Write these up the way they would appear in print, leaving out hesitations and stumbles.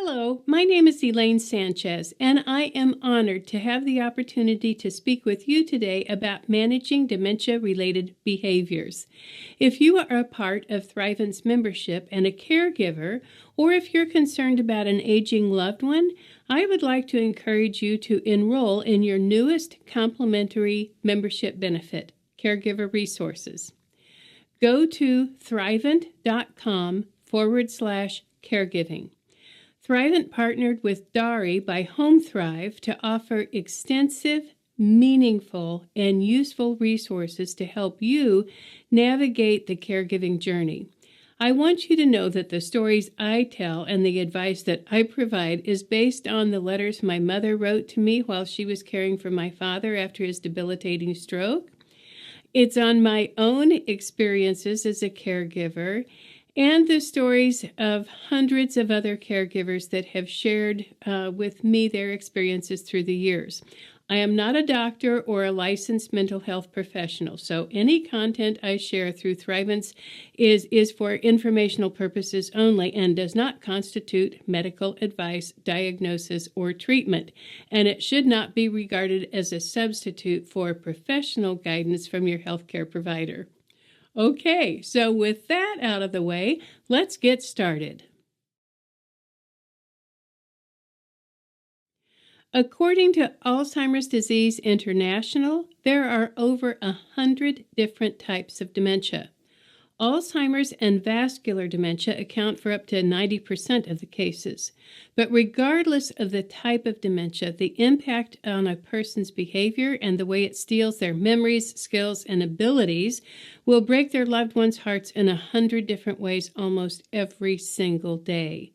Hello, my name is Elaine Sanchez, and I am honored to have the opportunity to speak with you today about managing dementia-related behaviors. If you are a part of Thrivent's membership and a caregiver, or if you're concerned about an aging loved one, I would like to encourage you to enroll in your newest complimentary membership benefit, Caregiver Resources. Go to thrivent.com/caregiving. Thrivent partnered with Dari by Home Thrive to offer extensive, meaningful, and useful resources to help you navigate the caregiving journey. I want you to know that the stories I tell and the advice that I provide is based on the letters my mother wrote to me while she was caring for my father after his debilitating stroke. It's on my own experiences as a caregiver and the stories of hundreds of other caregivers that have shared with me their experiences through the years. I am not a doctor or a licensed mental health professional, so any content I share through Thrivent is for informational purposes only and does not constitute medical advice, diagnosis, or treatment, and it should not be regarded as a substitute for professional guidance from your healthcare provider. Okay, so with that out of the way, let's get started. According to Alzheimer's Disease International, there are over 100 different types of dementia. Alzheimer's and vascular dementia account for up to 90% of the cases. But regardless of the type of dementia, the impact on a person's behavior and the way it steals their memories, skills, and abilities will break their loved ones' hearts in 100 different ways almost every single day.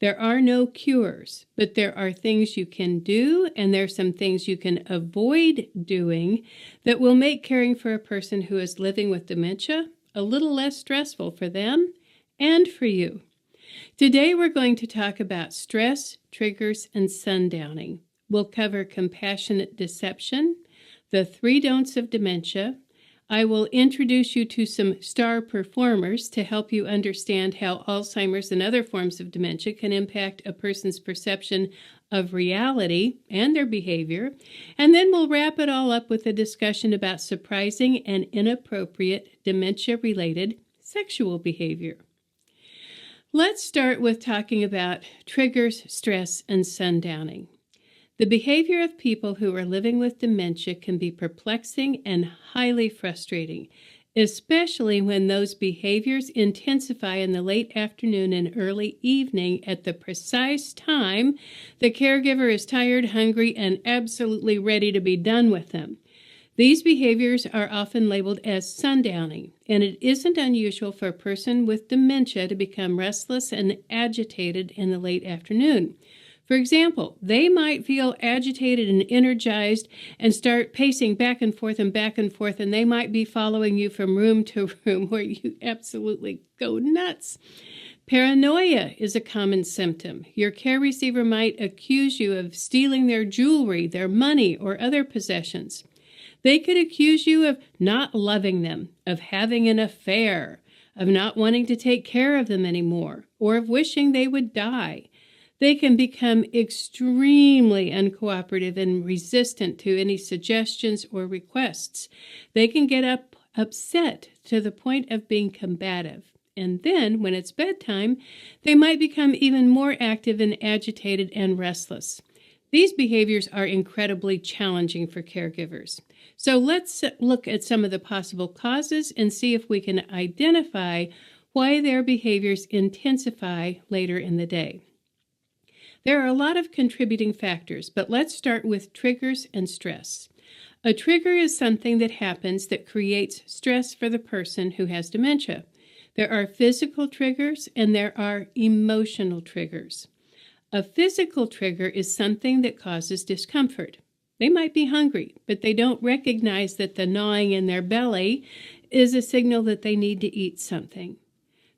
There are no cures, but there are things you can do, and there are some things you can avoid doing that will make caring for a person who is living with dementia a little less stressful for them and for you. Today we're going to talk about stress, triggers, and sundowning. We'll cover compassionate deception, the 3 don'ts of dementia. I will introduce you to some star performers to help you understand how Alzheimer's and other forms of dementia can impact a person's perception of reality and their behavior. And then we'll wrap it all up with a discussion about surprising and inappropriate dementia-related sexual behavior. Let's start with talking about triggers, stress, and sundowning. The behavior of people who are living with dementia can be perplexing and highly frustrating, especially when those behaviors intensify in the late afternoon and early evening at the precise time the caregiver is tired, hungry, and absolutely ready to be done with them. These behaviors are often labeled as sundowning, and it isn't unusual for a person with dementia to become restless and agitated in the late afternoon. For example, they might feel agitated and energized and start pacing back and forth, and they might be following you from room to room where you absolutely go nuts. Paranoia is a common symptom. Your care receiver might accuse you of stealing their jewelry, their money, or other possessions. They could accuse you of not loving them, of having an affair, of not wanting to take care of them anymore, or of wishing they would die. They can become extremely uncooperative and resistant to any suggestions or requests. They can get upset to the point of being combative. And then, when it's bedtime, they might become even more active and agitated and restless. These behaviors are incredibly challenging for caregivers. So let's look at some of the possible causes and see if we can identify why their behaviors intensify later in the day. There are a lot of contributing factors, but let's start with triggers and stress. A trigger is something that happens that creates stress for the person who has dementia. There are physical triggers and there are emotional triggers. A physical trigger is something that causes discomfort. They might be hungry, but they don't recognize that the gnawing in their belly is a signal that they need to eat something.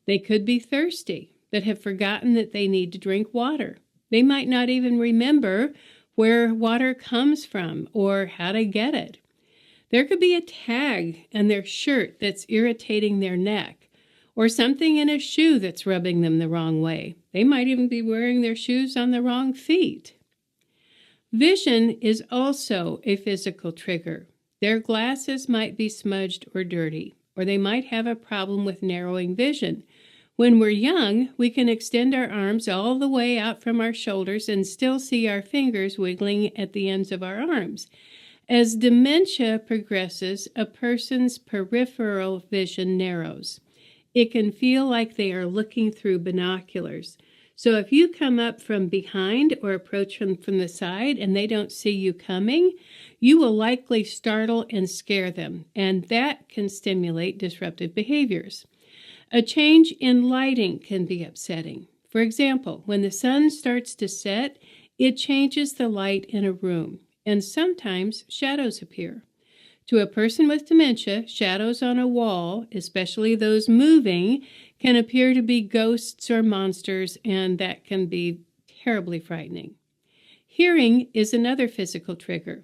They could be thirsty, but have forgotten that they need to drink water. They might not even remember where water comes from or how to get it. There could be a tag on their shirt that's irritating their neck, or something in a shoe that's rubbing them the wrong way. They might even be wearing their shoes on the wrong feet. Vision is also a physical trigger. Their glasses might be smudged or dirty, or they might have a problem with narrowing vision. When we're young, we can extend our arms all the way out from our shoulders and still see our fingers wiggling at the ends of our arms. As dementia progresses, a person's peripheral vision narrows. It can feel like they are looking through binoculars. So if you come up from behind or approach them from the side and they don't see you coming, you will likely startle and scare them, and that can stimulate disruptive behaviors. A change in lighting can be upsetting. For example, when the sun starts to set, it changes the light in a room, and sometimes shadows appear. To a person with dementia, shadows on a wall, especially those moving, can appear to be ghosts or monsters, and that can be terribly frightening. Hearing is another physical trigger.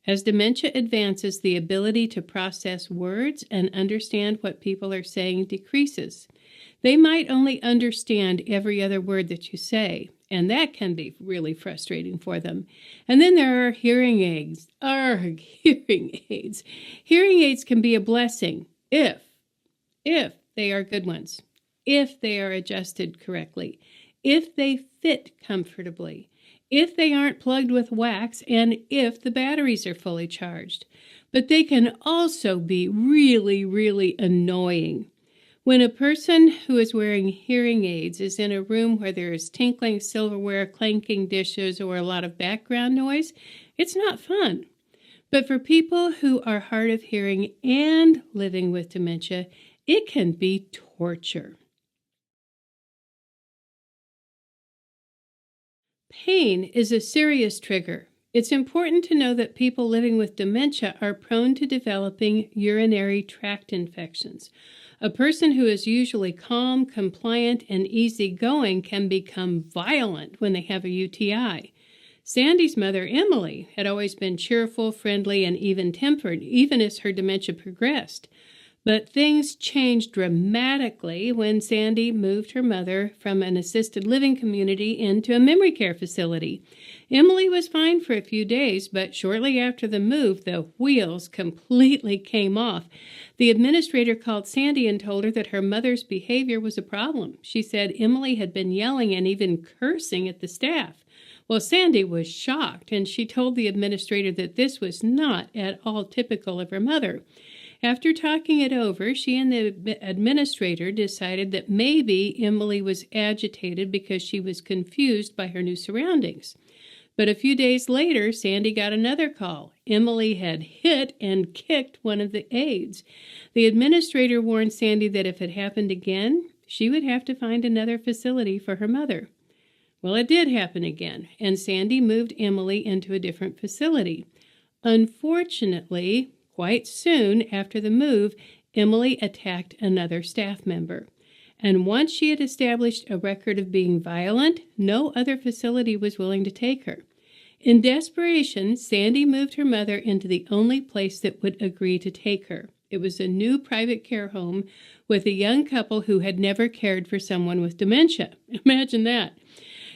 As dementia advances, the ability to process words and understand what people are saying decreases. They might only understand every other word that you say, and that can be really frustrating for them. And then there are hearing aids. Hearing aids. Hearing aids can be a blessing if they are good ones, if they are adjusted correctly, if they fit comfortably, if they aren't plugged with wax, and if the batteries are fully charged. But they can also be really, really annoying. When a person who is wearing hearing aids is in a room where there is tinkling silverware, clanking dishes, or a lot of background noise, it's not fun. But for people who are hard of hearing and living with dementia, it can be torture. Pain is a serious trigger. It's important to know that people living with dementia are prone to developing urinary tract infections. A person who is usually calm, compliant, and easygoing can become violent when they have a UTI. Sandy's mother, Emily, had always been cheerful, friendly, and even-tempered, even as her dementia progressed. But things changed dramatically when Sandy moved her mother from an assisted living community into a memory care facility. Emily was fine for a few days, but shortly after the move, the wheels completely came off. The administrator called Sandy and told her that her mother's behavior was a problem. She said Emily had been yelling and even cursing at the staff. Well, Sandy was shocked, and she told the administrator that this was not at all typical of her mother. After talking it over, she and the administrator decided that maybe Emily was agitated because she was confused by her new surroundings. But a few days later, Sandy got another call. Emily had hit and kicked one of the aides. The administrator warned Sandy that if it happened again, she would have to find another facility for her mother. Well, it did happen again, and Sandy moved Emily into a different facility. Unfortunately, quite soon after the move, Emily attacked another staff member. And once she had established a record of being violent, no other facility was willing to take her. In desperation, Sandy moved her mother into the only place that would agree to take her. It was a new private care home with a young couple who had never cared for someone with dementia. Imagine that.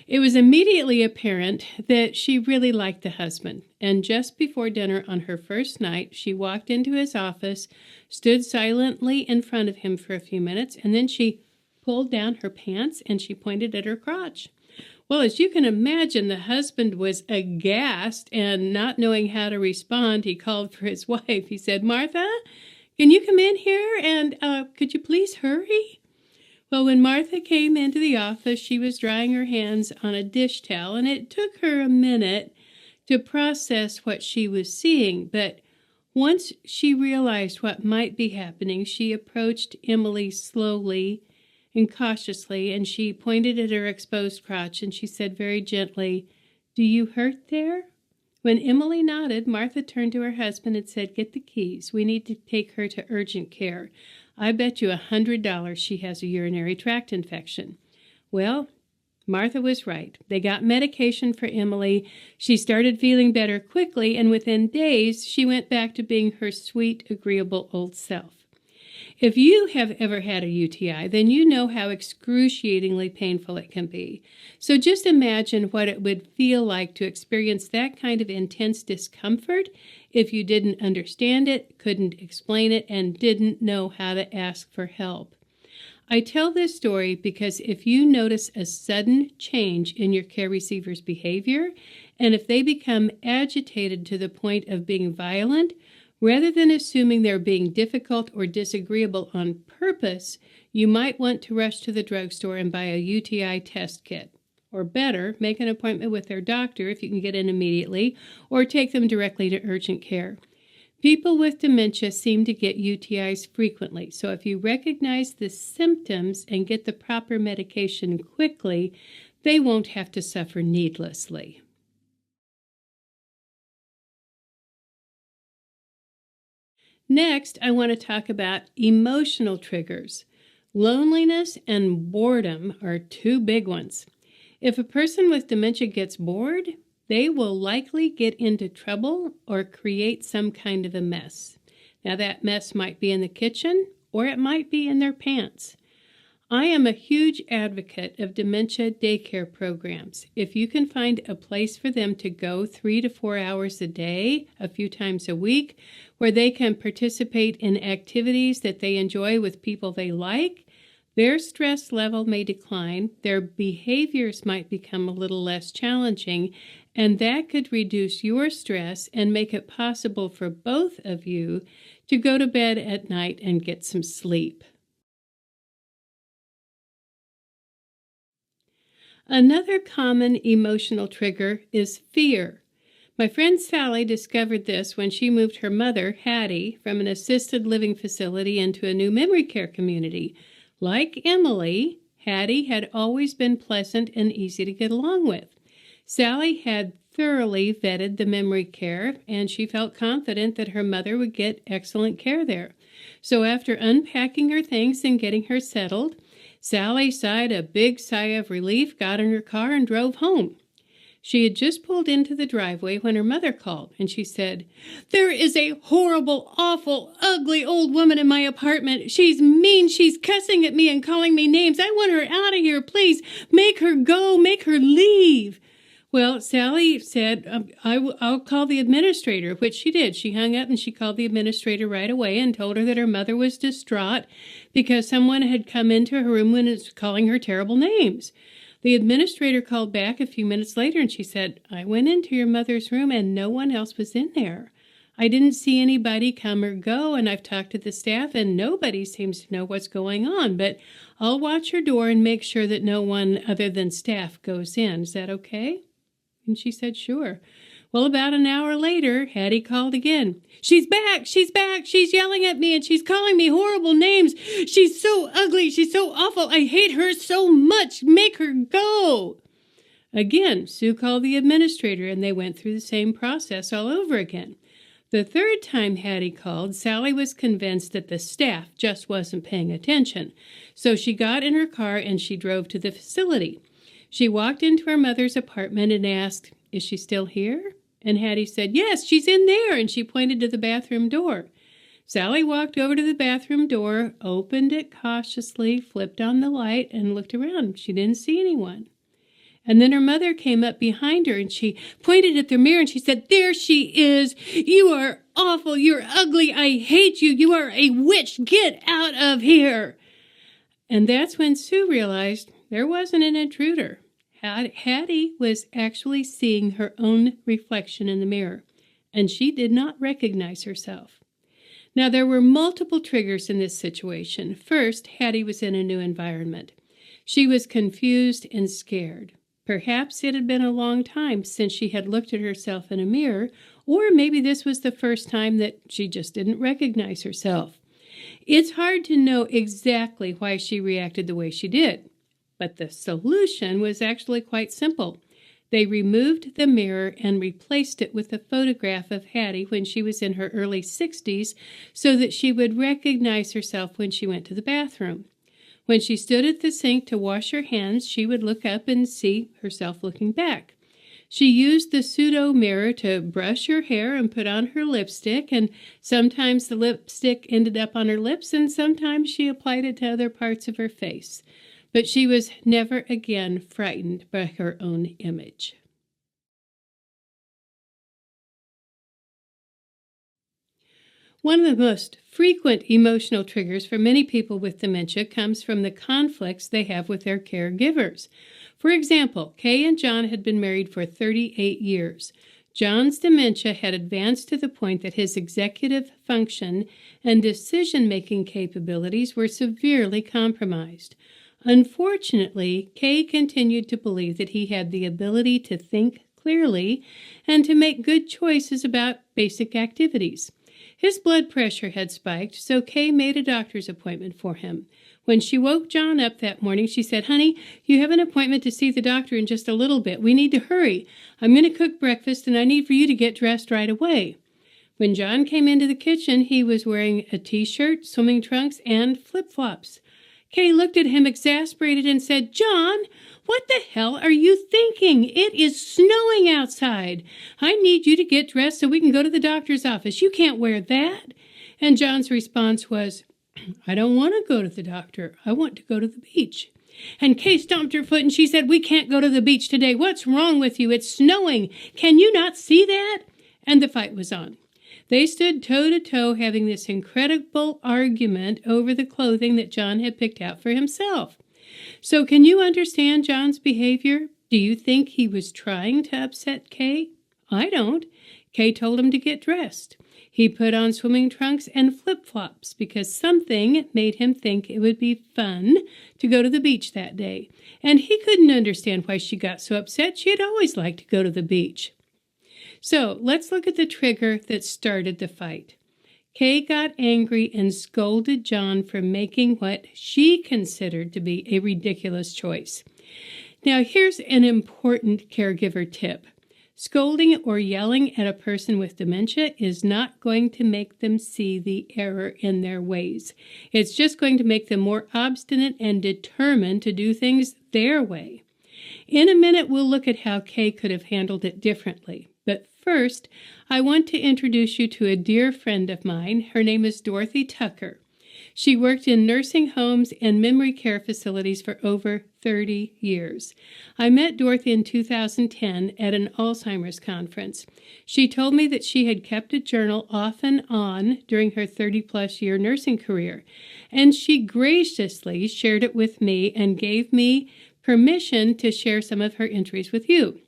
It was immediately apparent that she really liked the husband, and just before dinner on her first night, she walked into his office, stood silently in front of him for a few minutes, and then she pulled down her pants and she pointed at her crotch. Well, as you can imagine, the husband was aghast, and not knowing how to respond, he called for his wife. He said, "Martha, can you come in here, and could you please hurry?" Well, when Martha came into the office, she was drying her hands on a dish towel, and it took her a minute to process what she was seeing. But once she realized what might be happening, she approached Emily slowly and cautiously, and she pointed at her exposed crotch, and she said very gently, "Do you hurt there?" When Emily nodded, Martha turned to her husband and said, "Get the keys. We need to take her to urgent care. I bet you $100 she has a urinary tract infection." Well, Martha was right. They got medication for Emily. She started feeling better quickly, and within days, she went back to being her sweet, agreeable old self. If you have ever had a UTI, then you know how excruciatingly painful it can be. So just imagine what it would feel like to experience that kind of intense discomfort if you didn't understand it, couldn't explain it, and didn't know how to ask for help. I tell this story because if you notice a sudden change in your care receiver's behavior, and if they become agitated to the point of being violent, rather than assuming they're being difficult or disagreeable on purpose, you might want to rush to the drugstore and buy a UTI test kit. Or better, make an appointment with their doctor if you can get in immediately, or take them directly to urgent care. People with dementia seem to get UTIs frequently, so if you recognize the symptoms and get the proper medication quickly, they won't have to suffer needlessly. Next, I want to talk about emotional triggers. Loneliness and boredom are two big ones. If a person with dementia gets bored, they will likely get into trouble or create some kind of a mess. Now, that mess might be in the kitchen or it might be in their pants. I am a huge advocate of dementia daycare programs. If you can find a place for them to go 3 to 4 hours a day, a few times a week, where they can participate in activities that they enjoy with people they like, their stress level may decline, their behaviors might become a little less challenging, and that could reduce your stress and make it possible for both of you to go to bed at night and get some sleep. Another common emotional trigger is fear. My friend Sally discovered this when she moved her mother, Hattie, from an assisted living facility into a new memory care community. Like Emily, Hattie had always been pleasant and easy to get along with. Sally had thoroughly vetted the memory care, and she felt confident that her mother would get excellent care there. So after unpacking her things and getting her settled, Sally sighed a big sigh of relief, got in her car, and drove home. She had just pulled into the driveway when her mother called, and she said, "There is a horrible, awful, ugly old woman in my apartment. She's mean. She's cussing at me and calling me names. I want her out of here. Please, make her go. Make her leave." Well, Sally said, I'll call the administrator, which she did. She hung up and she called the administrator right away and told her that her mother was distraught because someone had come into her room and was calling her terrible names. The administrator called back a few minutes later and she said, "I went into your mother's room and no one else was in there. I didn't see anybody come or go, and I've talked to the staff and nobody seems to know what's going on, but I'll watch your door and make sure that no one other than staff goes in. Is that okay?" And she said, "Sure." Well, about an hour later, Hattie called again. "She's back! She's back! She's yelling at me and she's calling me horrible names. She's so ugly. She's so awful. I hate her so much. Make her go." Again, Sue called the administrator and they went through the same process all over again. The third time Hattie called, Sally was convinced that the staff just wasn't paying attention. So she got in her car and she drove to the facility. She walked into her mother's apartment and asked, "Is she still here?" And Hattie said, "Yes, she's in there," and she pointed to the bathroom door. Sally walked over to the bathroom door, opened it cautiously, flipped on the light, and looked around. She didn't see anyone. And then her mother came up behind her, and she pointed at the mirror, and she said, "There she is. You are awful. You're ugly. I hate you. You are a witch. Get out of here." And that's when Sue realized there wasn't an intruder. Hattie was actually seeing her own reflection in the mirror, and she did not recognize herself. Now, there were multiple triggers in this situation. First, Hattie was in a new environment. She was confused and scared. Perhaps it had been a long time since she had looked at herself in a mirror, or maybe this was the first time that she just didn't recognize herself. It's hard to know exactly why she reacted the way she did. But the solution was actually quite simple. They removed the mirror and replaced it with a photograph of Hattie when she was in her early 60s so that she would recognize herself when she went to the bathroom. When she stood at the sink to wash her hands, she would look up and see herself looking back. She used the pseudo mirror to brush her hair and put on her lipstick, and sometimes the lipstick ended up on her lips, and sometimes she applied it to other parts of her face. But she was never again frightened by her own image. One of the most frequent emotional triggers for many people with dementia comes from the conflicts they have with their caregivers. For example, Kay and John had been married for 38 years. John's dementia had advanced to the point that his executive function and decision-making capabilities were severely compromised. Unfortunately, Kay continued to believe that he had the ability to think clearly and to make good choices about basic activities. His blood pressure had spiked, so Kay made a doctor's appointment for him. When she woke John up that morning, she said, "Honey, you have an appointment to see the doctor in just a little bit. We need to hurry. I'm going to cook breakfast, and I need for you to get dressed right away." When John came into the kitchen, he was wearing a t-shirt, swimming trunks, and flip-flops. Kay looked at him exasperated and said, "John, what the hell are you thinking? It is snowing outside. I need you to get dressed so we can go to the doctor's office. You can't wear that." And John's response was, "I don't want to go to the doctor. I want to go to the beach." And Kay stomped her foot and she said, "We can't go to the beach today. What's wrong with you? It's snowing. Can you not see that?" And the fight was on. They stood toe-to-toe having this incredible argument over the clothing that John had picked out for himself. So can you understand John's behavior? Do you think he was trying to upset Kay? I don't. Kay told him to get dressed. He put on swimming trunks and flip-flops because something made him think it would be fun to go to the beach that day. And he couldn't understand why she got so upset. She had always liked to go to the beach. So let's look at the trigger that started the fight. Kay got angry and scolded John for making what she considered to be a ridiculous choice. Now here's an important caregiver tip. Scolding or yelling at a person with dementia is not going to make them see the error in their ways. It's just going to make them more obstinate and determined to do things their way. In a minute, we'll look at how Kay could have handled it differently. But first, I want to introduce you to a dear friend of mine. Her name is Dorothy Tucker. She worked in nursing homes and memory care facilities for over 30 years. I met Dorothy in 2010 at an Alzheimer's conference. She told me that she had kept a journal off and on during her 30-plus year nursing career, and she graciously shared it with me and gave me permission to share some of her entries with you.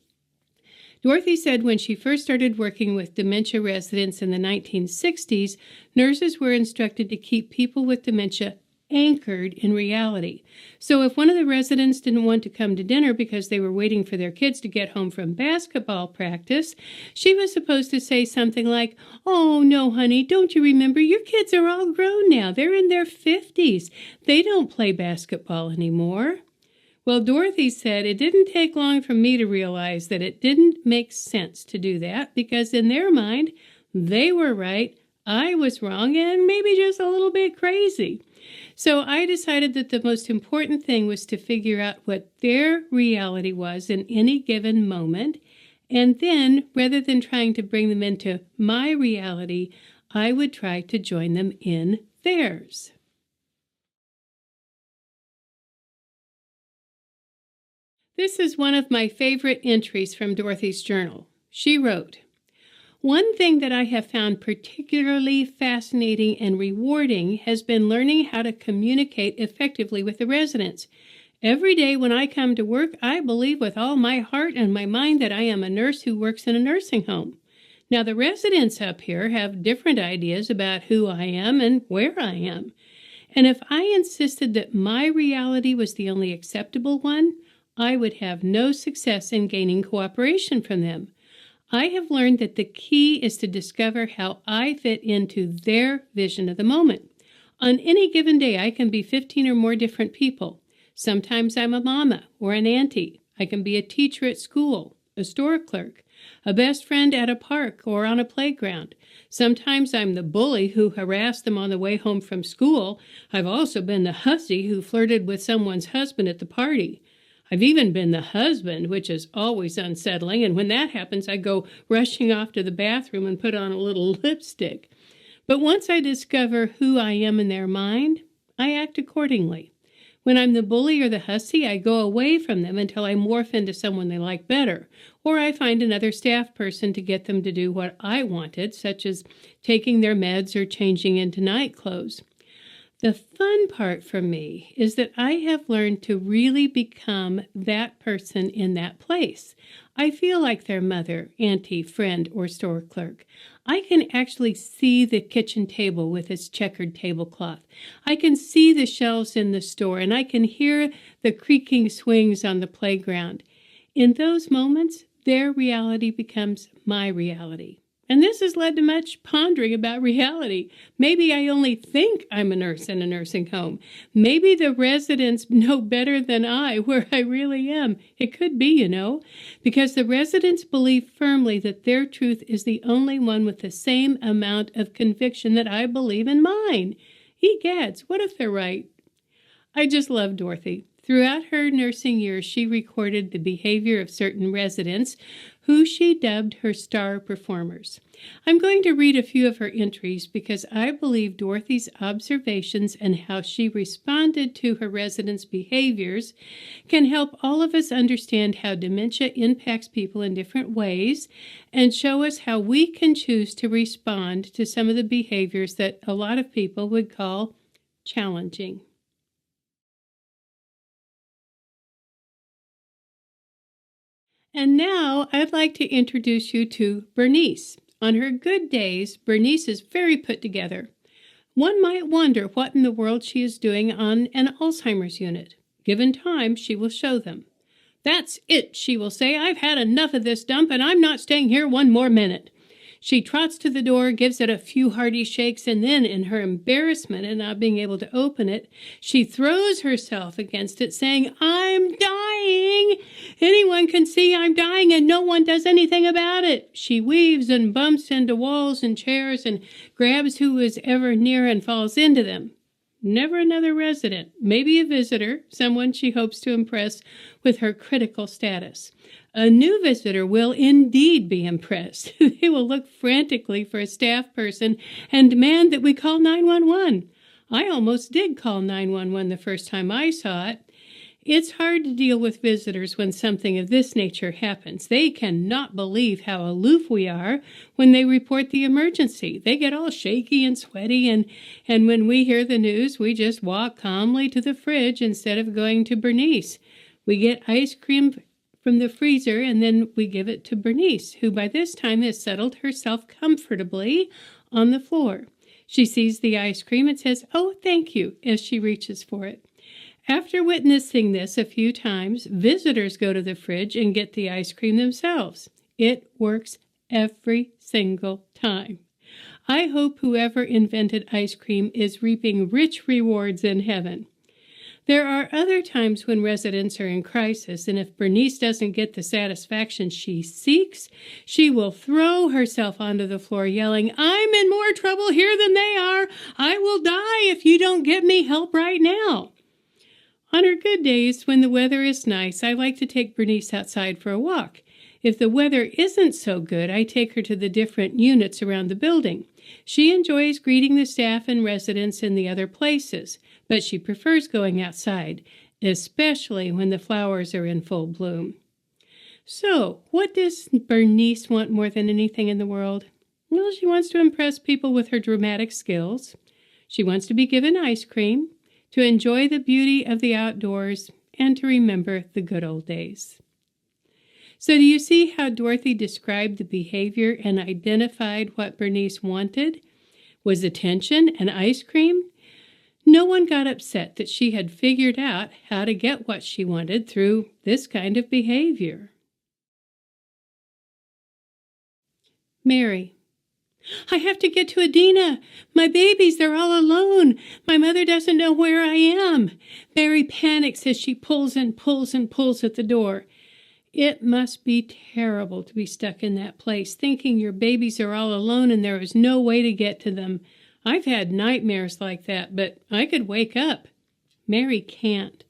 Dorothy said when she first started working with dementia residents in the 1960s, nurses were instructed to keep people with dementia anchored in reality. So if one of the residents didn't want to come to dinner because they were waiting for their kids to get home from basketball practice, she was supposed to say something like, "Oh, no, honey, don't you remember? Your kids are all grown now. They're in their 50s. They don't play basketball anymore." Well, Dorothy said it didn't take long for me to realize that it didn't make sense to do that because in their mind, they were right, I was wrong, and maybe just a little bit crazy. So I decided that the most important thing was to figure out what their reality was in any given moment, and then, rather than trying to bring them into my reality, I would try to join them in theirs. This is one of my favorite entries from Dorothy's journal. She wrote, "One thing that I have found particularly fascinating and rewarding has been learning how to communicate effectively with the residents. Every day when I come to work, I believe with all my heart and my mind that I am a nurse who works in a nursing home. Now, the residents up here have different ideas about who I am and where I am. And if I insisted that my reality was the only acceptable one, I would have no success in gaining cooperation from them. I have learned that the key is to discover how I fit into their vision of the moment. On any given day, I can be 15 or more different people. Sometimes I'm a mama or an auntie. I can be a teacher at school, a store clerk, a best friend at a park or on a playground. Sometimes I'm the bully who harassed them on the way home from school. I've also been the hussy who flirted with someone's husband at the party. I've even been the husband, which is always unsettling, and when that happens, I go rushing off to the bathroom and put on a little lipstick. But once I discover who I am in their mind, I act accordingly. When I'm the bully or the hussy, I go away from them until I morph into someone they like better, or I find another staff person to get them to do what I wanted, such as taking their meds or changing into night clothes. The fun part for me is that I have learned to really become that person in that place. I feel like their mother, auntie, friend, or store clerk. I can actually see the kitchen table with its checkered tablecloth. I can see the shelves in the store, and I can hear the creaking swings on the playground. In those moments, their reality becomes my reality. And this has led to much pondering about reality. Maybe I only think I'm a nurse in a nursing home. Maybe the residents know better than I where I really am. It could be, because the residents believe firmly that their truth is the only one with the same amount of conviction that I believe in mine. Egads, what if they're right? I just love Dorothy. Throughout her nursing years, she recorded the behavior of certain residents who she dubbed her star performers. I'm going to read a few of her entries because I believe Dorothy's observations and how she responded to her residents' behaviors can help all of us understand how dementia impacts people in different ways and show us how we can choose to respond to some of the behaviors that a lot of people would call challenging. And now I'd like to introduce you to Bernice. On her good days, Bernice is very put together. One might wonder what in the world she is doing on an Alzheimer's unit. Given time, she will show them. "That's it," she will say. "I've had enough of this dump, and I'm not staying here one more minute." She trots to the door, gives it a few hearty shakes, and then, in her embarrassment at not being able to open it, she throws herself against it, saying, "I'm dying! Anyone can see I'm dying, and no one does anything about it." She weaves and bumps into walls and chairs and grabs who is ever near and falls into them. Never another resident, maybe a visitor, someone she hopes to impress with her critical status. A new visitor will indeed be impressed. They will look frantically for a staff person and demand that we call 911. I almost did call 911 the first time I saw it. It's hard to deal with visitors when something of this nature happens. They cannot believe how aloof we are when they report the emergency. They get all shaky and sweaty, and when we hear the news, we just walk calmly to the fridge instead of going to Bernice. We get ice cream from the freezer, and then we give it to Bernice, who by this time has settled herself comfortably on the floor. She sees the ice cream and says, "Oh, thank you," as she reaches for it. After witnessing this a few times, visitors go to the fridge and get the ice cream themselves. It works every single time. I hope whoever invented ice cream is reaping rich rewards in heaven. There are other times when residents are in crisis, and if Bernice doesn't get the satisfaction she seeks, she will throw herself onto the floor yelling, "I'm in more trouble here than they are. I will die if you don't get me help right now." On her good days, when the weather is nice, I like to take Bernice outside for a walk. If the weather isn't so good, I take her to the different units around the building. She enjoys greeting the staff and residents in the other places, but she prefers going outside, especially when the flowers are in full bloom. So, what does Bernice want more than anything in the world? Well, she wants to impress people with her dramatic skills. She wants to be given ice cream, to enjoy the beauty of the outdoors, and to remember the good old days. So do you see how Dorothy described the behavior and identified what Bernice wanted? Was attention and ice cream? No one got upset that she had figured out how to get what she wanted through this kind of behavior. Mary. "I have to get to Adina. My babies, they're all alone. My mother doesn't know where I am." Mary panics as she pulls and pulls and pulls at the door. It must be terrible to be stuck in that place, thinking your babies are all alone and there is no way to get to them. I've had nightmares like that, but I could wake up. Mary can't.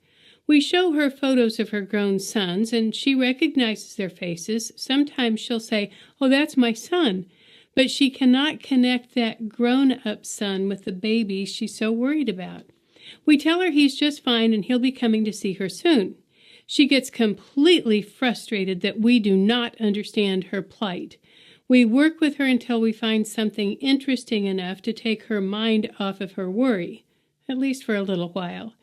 We show her photos of her grown sons, and she recognizes their faces. Sometimes she'll say, "Oh, that's my son," but she cannot connect that grown-up son with the baby she's so worried about. We tell her he's just fine and he'll be coming to see her soon. She gets completely frustrated that we do not understand her plight. We work with her until we find something interesting enough to take her mind off of her worry, at least for a little while.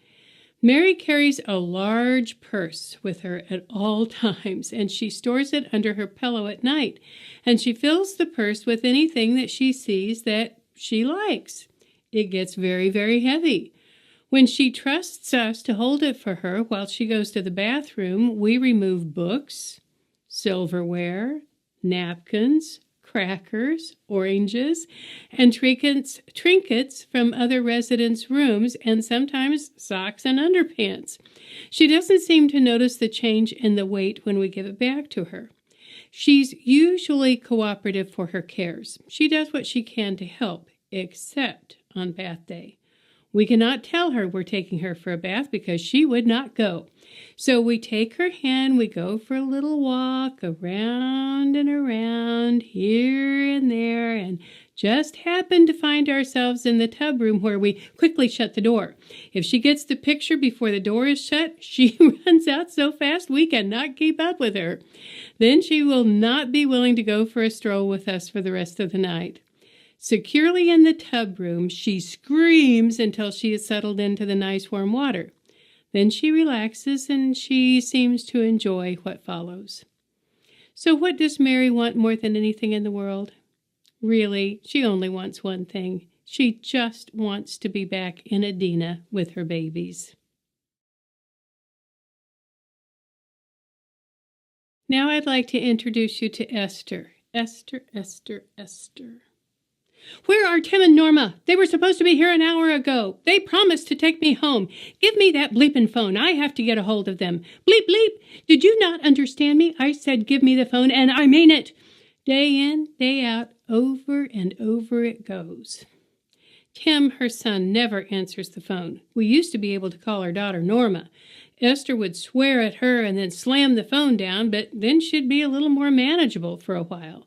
Mary carries a large purse with her at all times, and she stores it under her pillow at night, and she fills the purse with anything that she sees that she likes. It gets very, very heavy. When she trusts us to hold it for her while she goes to the bathroom, we remove books, silverware, napkins, crackers, oranges, and trinkets from other residents' rooms, and sometimes socks and underpants. She doesn't seem to notice the change in the weight when we give it back to her. She's usually cooperative for her cares. She does what she can to help, except on bath day. We cannot tell her we're taking her for a bath because she would not go. So we take her hand, we go for a little walk around and around, here and there, and just happen to find ourselves in the tub room where we quickly shut the door. If she gets the picture before the door is shut, she runs out so fast we cannot keep up with her. Then she will not be willing to go for a stroll with us for the rest of the night. Securely in the tub room, she screams until she is settled into the nice warm water. Then she relaxes and she seems to enjoy what follows. So what does Mary want more than anything in the world? Really, she only wants one thing. She just wants to be back in Adena with her babies. Now I'd like to introduce you to Esther. Esther. Where are Tim and Norma? They were supposed to be here an hour ago. They promised to take me home. Give me that bleeping phone. I have to get a hold of them. Bleep, bleep. Did you not understand me? I said give me the phone, and I mean it. Day in, day out, over and over it goes. Tim, her son, never answers the phone. We used to be able to call our daughter Norma. Esther would swear at her and then slam the phone down, but then she'd be a little more manageable for a while.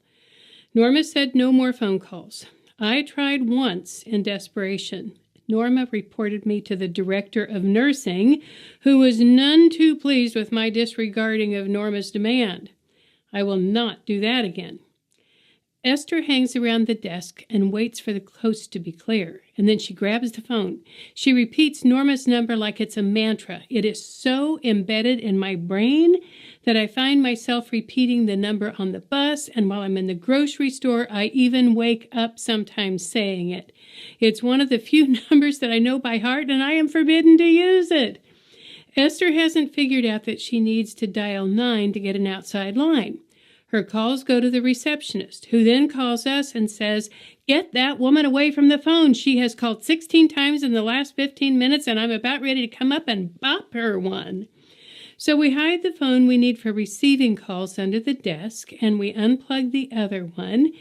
Norma said no more phone calls. I tried once in desperation. Norma reported me to the director of nursing, who was none too pleased with my disregarding of Norma's demand. I will not do that again. Esther hangs around the desk and waits for the coast to be clear, and then she grabs the phone. She repeats Norma's number like it's a mantra. It is so embedded in my brain that I find myself repeating the number on the bus, and while I'm in the grocery store, I even wake up sometimes saying it. It's one of the few numbers that I know by heart, and I am forbidden to use it. Esther hasn't figured out that she needs to dial 9 to get an outside line. Her calls go to the receptionist, who then calls us and says, "Get that woman away from the phone. She has called 16 times in the last 15 minutes, and I'm about ready to come up and bop her one." So we hide the phone we need for receiving calls under the desk, and we unplug the other one,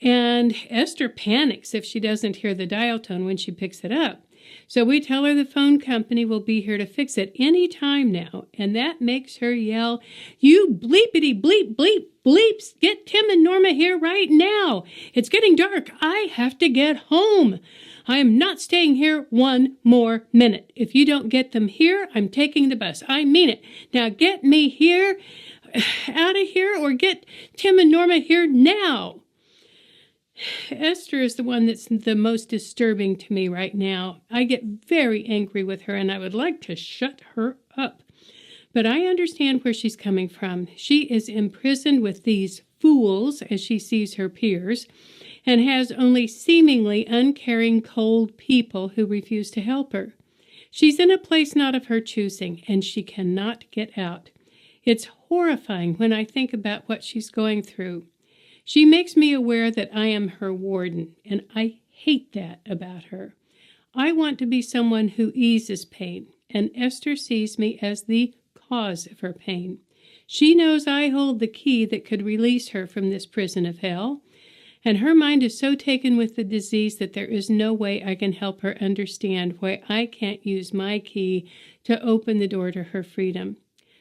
and Esther panics if she doesn't hear the dial tone when she picks it up. So we tell her the phone company will be here to fix it any time now, and that makes her yell, "You bleepity bleep bleep bleeps, get Tim and Norma here right now. It's getting dark. I have to get home. I am not staying here one more minute. If you don't get them here, I'm taking the bus. I mean it. Now get me here, out of here, or get Tim and Norma here now." Esther is the one that's the most disturbing to me right now. I get very angry with her, and I would like to shut her up. But I understand where she's coming from. She is imprisoned with these fools, as she sees her peers, and has only seemingly uncaring, cold people who refuse to help her. She's in a place not of her choosing, and she cannot get out. It's horrifying when I think about what she's going through. She makes me aware that I am her warden, and I hate that about her. I want to be someone who eases pain, and Esther sees me as the cause of her pain. She knows I hold the key that could release her from this prison of hell, And her mind is so taken with the disease that there is no way I can help her understand why I can't use my key to open the door to her freedom.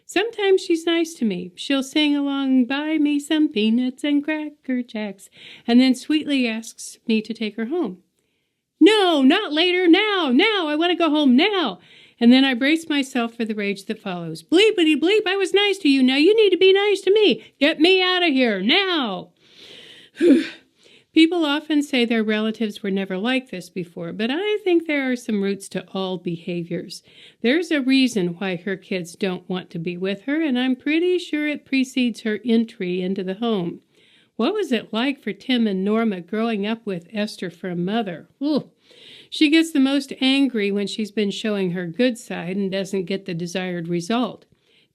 Sometimes she's nice to me. She'll sing along, "Buy me some peanuts and Cracker Jacks," and then sweetly asks me to take her home. "No, not later, now, I want to go home now." And then I brace myself for the rage that follows. "Bleepity bleep, I was nice to you, now you need to be nice to me. Get me out of here, now." People often say their relatives were never like this before, but I think there are some roots to all behaviors. There's a reason why her kids don't want to be with her, and I'm pretty sure it precedes her entry into the home. What was it like for Tim and Norma growing up with Esther for a mother? Ooh. She gets the most angry when she's been showing her good side and doesn't get the desired result.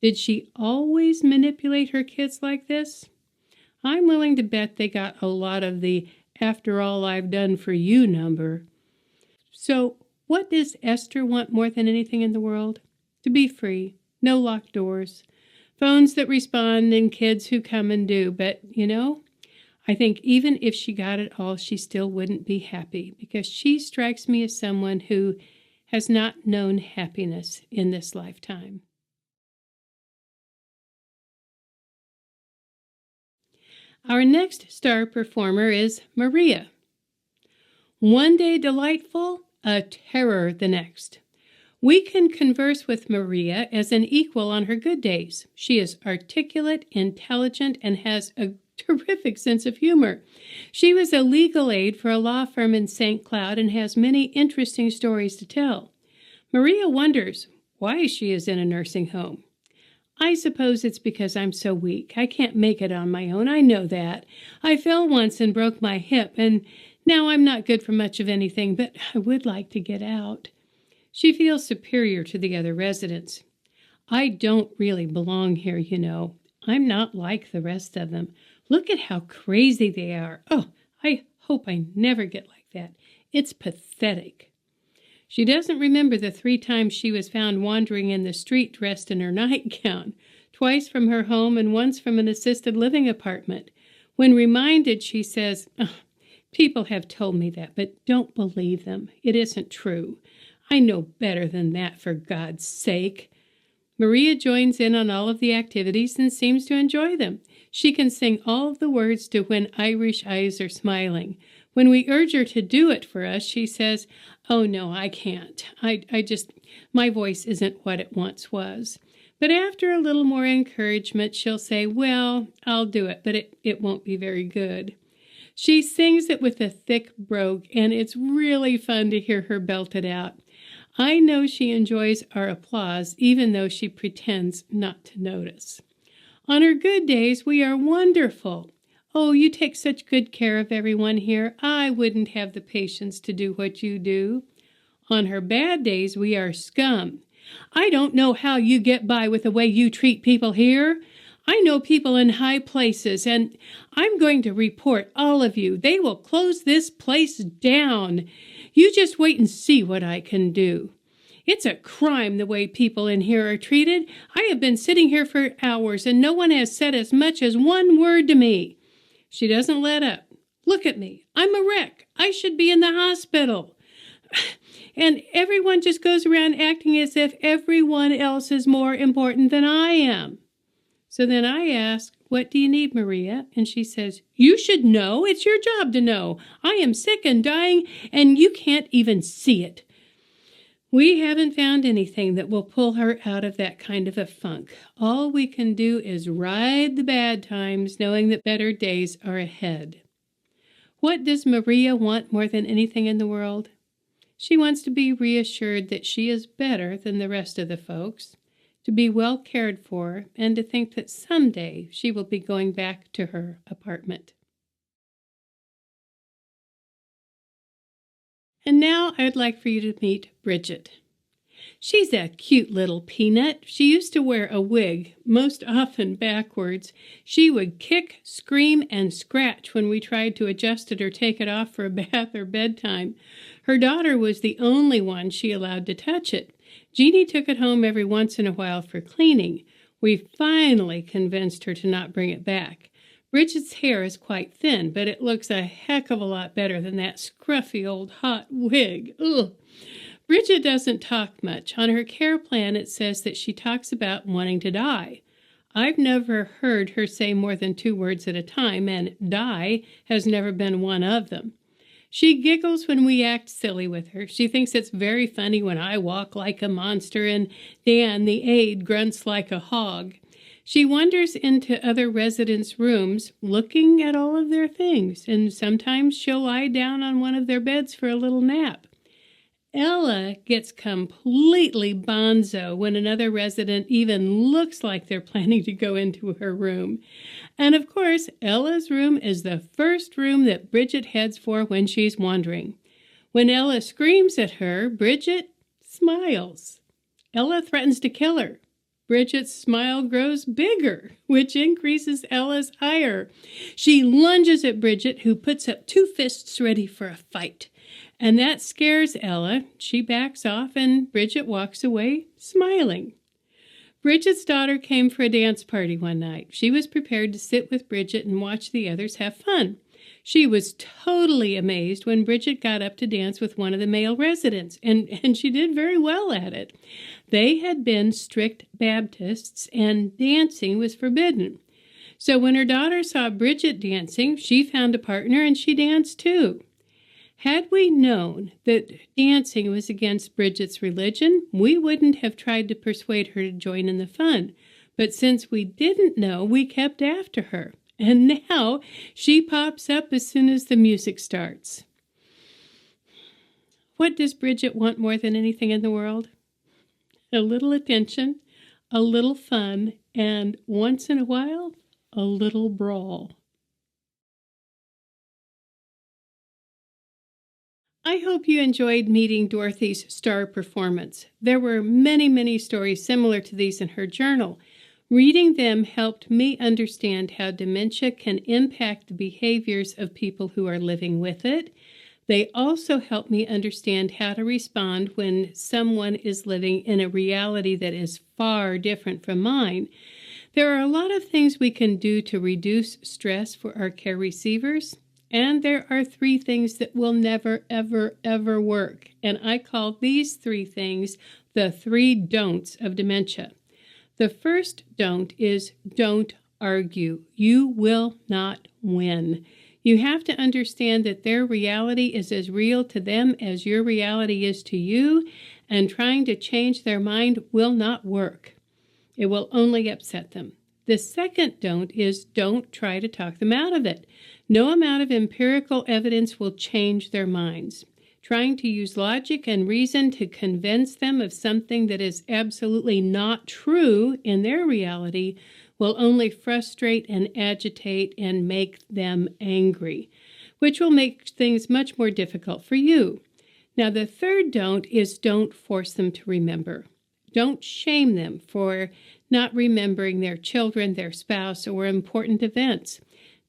Did she always manipulate her kids like this? I'm willing to bet they got a lot of the "after all I've done for you" number. So what does Esther want more than anything in the world? To be free, no locked doors, phones that respond and kids who come and do. But, I think even if she got it all, she still wouldn't be happy, because she strikes me as someone who has not known happiness in this lifetime. Our next star performer is Maria. One day delightful, a terror the next. We can converse with Maria as an equal on her good days. She is articulate, intelligent, and has a terrific sense of humor. She was a legal aid for a law firm in St. Cloud and has many interesting stories to tell. Maria wonders why she is in a nursing home. "I suppose it's because I'm so weak. I can't make it on my own. I know that. I fell once and broke my hip, and now I'm not good for much of anything, but I would like to get out." She feels superior to the other residents. "I don't really belong here, I'm not like the rest of them. Look at how crazy they are. Oh, I hope I never get like that. It's pathetic." She doesn't remember the 3 times she was found wandering in the street dressed in her nightgown, twice from her home and once from an assisted living apartment. When reminded, she says, "People have told me that, but don't believe them. It isn't true. I know better than that, for God's sake." Maria joins in on all of the activities and seems to enjoy them. She can sing all of the words to "When Irish Eyes Are Smiling." When we urge her to do it for us, she says, "Oh, no, I can't. My voice isn't what it once was." But after a little more encouragement, she'll say, "Well, I'll do it, but it won't be very good." She sings it with a thick brogue, and it's really fun to hear her belt it out. I know she enjoys our applause, even though she pretends not to notice. On her good days, we are wonderful. "Oh, you take such good care of everyone here. I wouldn't have the patience to do what you do." On her bad days, we are scum. "I don't know how you get by with the way you treat people here. I know people in high places, and I'm going to report all of you. They will close this place down. You just wait and see what I can do. It's a crime the way people in here are treated. I have been sitting here for hours, and no one has said as much as one word to me." She doesn't let up. "Look at me. I'm a wreck. I should be in the hospital." And everyone just goes around acting as if everyone else is more important than I am. So then I ask, "What do you need, Maria?" And she says, "You should know. It's your job to know. I am sick and dying, and you can't even see it." We haven't found anything that will pull her out of that kind of a funk. All we can do is ride the bad times, knowing that better days are ahead. What does Maria want more than anything in the world? She wants to be reassured that she is better than the rest of the folks, to be well cared for, and to think that someday she will be going back to her apartment. And now I'd like for you to meet Bridget. She's a cute little peanut. She used to wear a wig, most often backwards. She would kick, scream, and scratch when we tried to adjust it or take it off for a bath or bedtime. Her daughter was the only one she allowed to touch it. Jeannie took it home every once in a while for cleaning. We finally convinced her to not bring it back. Bridget's hair is quite thin, but it looks a heck of a lot better than that scruffy old hot wig. Ugh. Bridget doesn't talk much. On her care plan, it says that she talks about wanting to die. I've never heard her say more than 2 words at a time, and die has never been one of them. She giggles when we act silly with her. She thinks it's very funny when I walk like a monster and Dan, the aide, grunts like a hog. She wanders into other residents' rooms, looking at all of their things, and sometimes she'll lie down on one of their beds for a little nap. Ella gets completely bonzo when another resident even looks like they're planning to go into her room. And of course, Ella's room is the first room that Bridget heads for when she's wandering. When Ella screams at her, Bridget smiles. Ella threatens to kill her. Bridget's smile grows bigger, which increases Ella's ire. She lunges at Bridget, who puts up 2 fists ready for a fight. And that scares Ella. She backs off, and Bridget walks away, smiling. Bridget's daughter came for a dance party one night. She was prepared to sit with Bridget and watch the others have fun. She was totally amazed when Bridget got up to dance with one of the male residents, and she did very well at it. They had been strict Baptists, and dancing was forbidden. So when her daughter saw Bridget dancing, she found a partner and she danced too. Had we known that dancing was against Bridget's religion, we wouldn't have tried to persuade her to join in the fun. But since we didn't know, we kept after her. And now she pops up as soon as the music starts. What does Bridget want more than anything in the world? A little attention, a little fun, and once in a while, a little brawl. I hope you enjoyed meeting Dorothy's star performance. There were many, many stories similar to these in her journal. Reading them helped me understand how dementia can impact the behaviors of people who are living with it. They also help me understand how to respond when someone is living in a reality that is far different from mine. There are a lot of things we can do to reduce stress for our care receivers, and there are 3 things that will never, ever, ever work. And I call these 3 things the 3 don'ts of dementia. The first don't is don't argue. You will not win. You have to understand that their reality is as real to them as your reality is to you, and trying to change their mind will not work. It will only upset them. The second don't is don't try to talk them out of it. No amount of empirical evidence will change their minds. Trying to use logic and reason to convince them of something that is absolutely not true in their reality will only frustrate and agitate and make them angry, which will make things much more difficult for you. Now, the third don't is don't force them to remember. Don't shame them for not remembering their children, their spouse, or important events.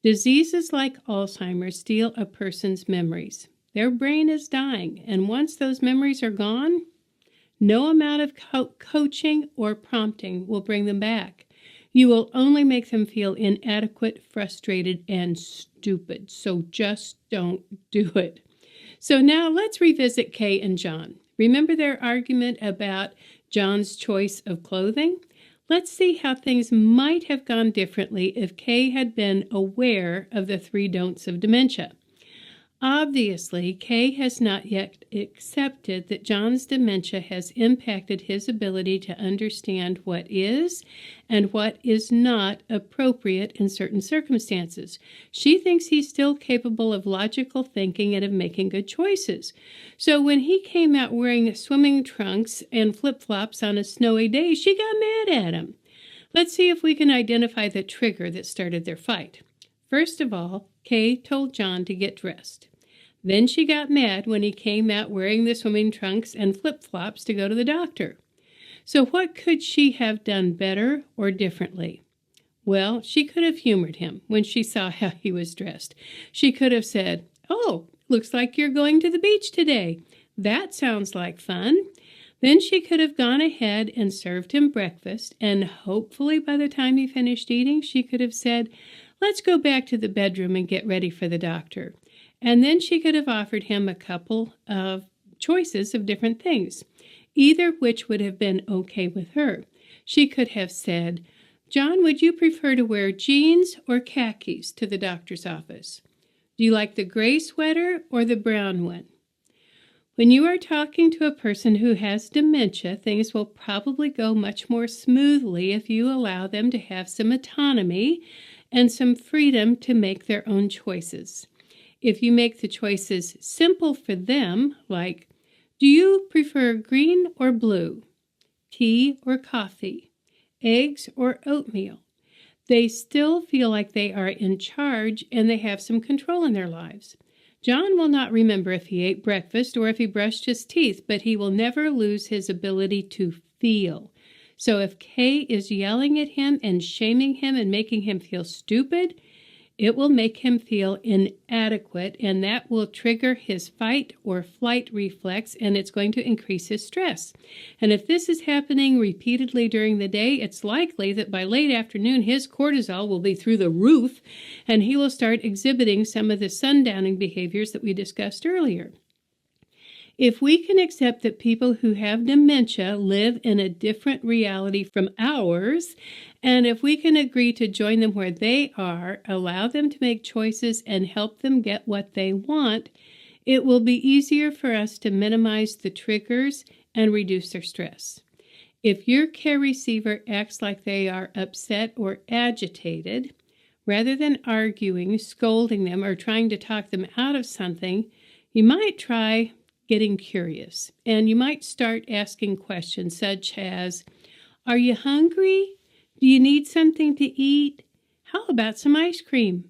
Diseases like Alzheimer's steal a person's memories. Their brain is dying, and once those memories are gone, no amount of coaching or prompting will bring them back. You will only make them feel inadequate, frustrated, and stupid. So just don't do it. So now let's revisit Kay and John. Remember their argument about John's choice of clothing? Let's see how things might have gone differently if Kay had been aware of the 3 don'ts of dementia. Obviously, Kay has not yet accepted that John's dementia has impacted his ability to understand what is and what is not appropriate in certain circumstances. She thinks he's still capable of logical thinking and of making good choices. So when he came out wearing swimming trunks and flip-flops on a snowy day, she got mad at him. Let's see if we can identify the trigger that started their fight. First of all, Kay told John to get dressed. Then she got mad when he came out wearing the swimming trunks and flip-flops to go to the doctor. So what could she have done better or differently? Well, she could have humored him when she saw how he was dressed. She could have said, "Oh, looks like you're going to the beach today. That sounds like fun." Then she could have gone ahead and served him breakfast, and hopefully by the time he finished eating, she could have said, Let's go back to the bedroom and get ready for the doctor. And then she could have offered him a couple of choices of different things, either which would have been okay with her. She could have said, John, would you prefer to wear jeans or khakis to the doctor's office? Do you like the gray sweater or the brown one? When you are talking to a person who has dementia, things will probably go much more smoothly if you allow them to have some autonomy and some freedom to make their own choices. If you make the choices simple for them, like, do you prefer green or blue, tea or coffee, eggs or oatmeal, they still feel like they are in charge and they have some control in their lives. John will not remember if he ate breakfast or if he brushed his teeth, but he will never lose his ability to feel. So if Kay is yelling at him and shaming him and making him feel stupid, it will make him feel inadequate, and that will trigger his fight or flight reflex, and it's going to increase his stress. And if this is happening repeatedly during the day, it's likely that by late afternoon, his cortisol will be through the roof, and he will start exhibiting some of the sundowning behaviors that we discussed earlier. If we can accept that people who have dementia live in a different reality from ours, and if we can agree to join them where they are, allow them to make choices and help them get what they want, it will be easier for us to minimize the triggers and reduce their stress. If your care receiver acts like they are upset or agitated, rather than arguing, scolding them, or trying to talk them out of something, you might try getting curious, and you might start asking questions such as, are you hungry? Do you need something to eat? How about some ice cream?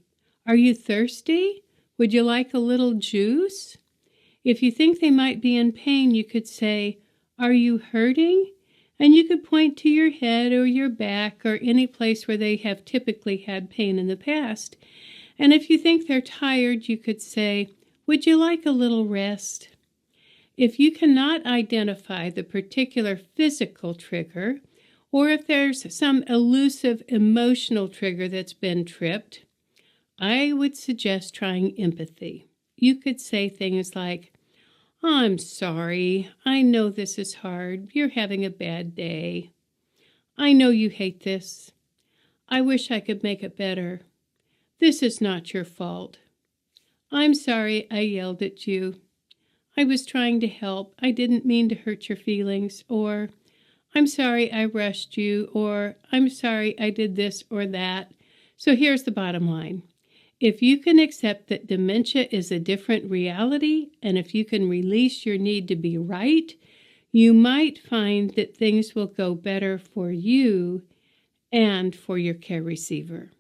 Are you thirsty? Would you like a little juice? If you think they might be in pain, you could say, are you hurting? And you could point to your head or your back or any place where they have typically had pain in the past. And if you think they're tired, you could say, would you like a little rest? If you cannot identify the particular physical trigger, or if there's some elusive emotional trigger that's been tripped, I would suggest trying empathy. You could say things like, I'm sorry, I know this is hard, you're having a bad day. I know you hate this. I wish I could make it better. This is not your fault. I'm sorry I yelled at you. I was trying to help. I didn't mean to hurt your feelings. Or, I'm sorry I rushed you. Or, I'm sorry I did this or that. So here's the bottom line. If you can accept that dementia is a different reality, and if you can release your need to be right, you might find that things will go better for you and for your care receiver.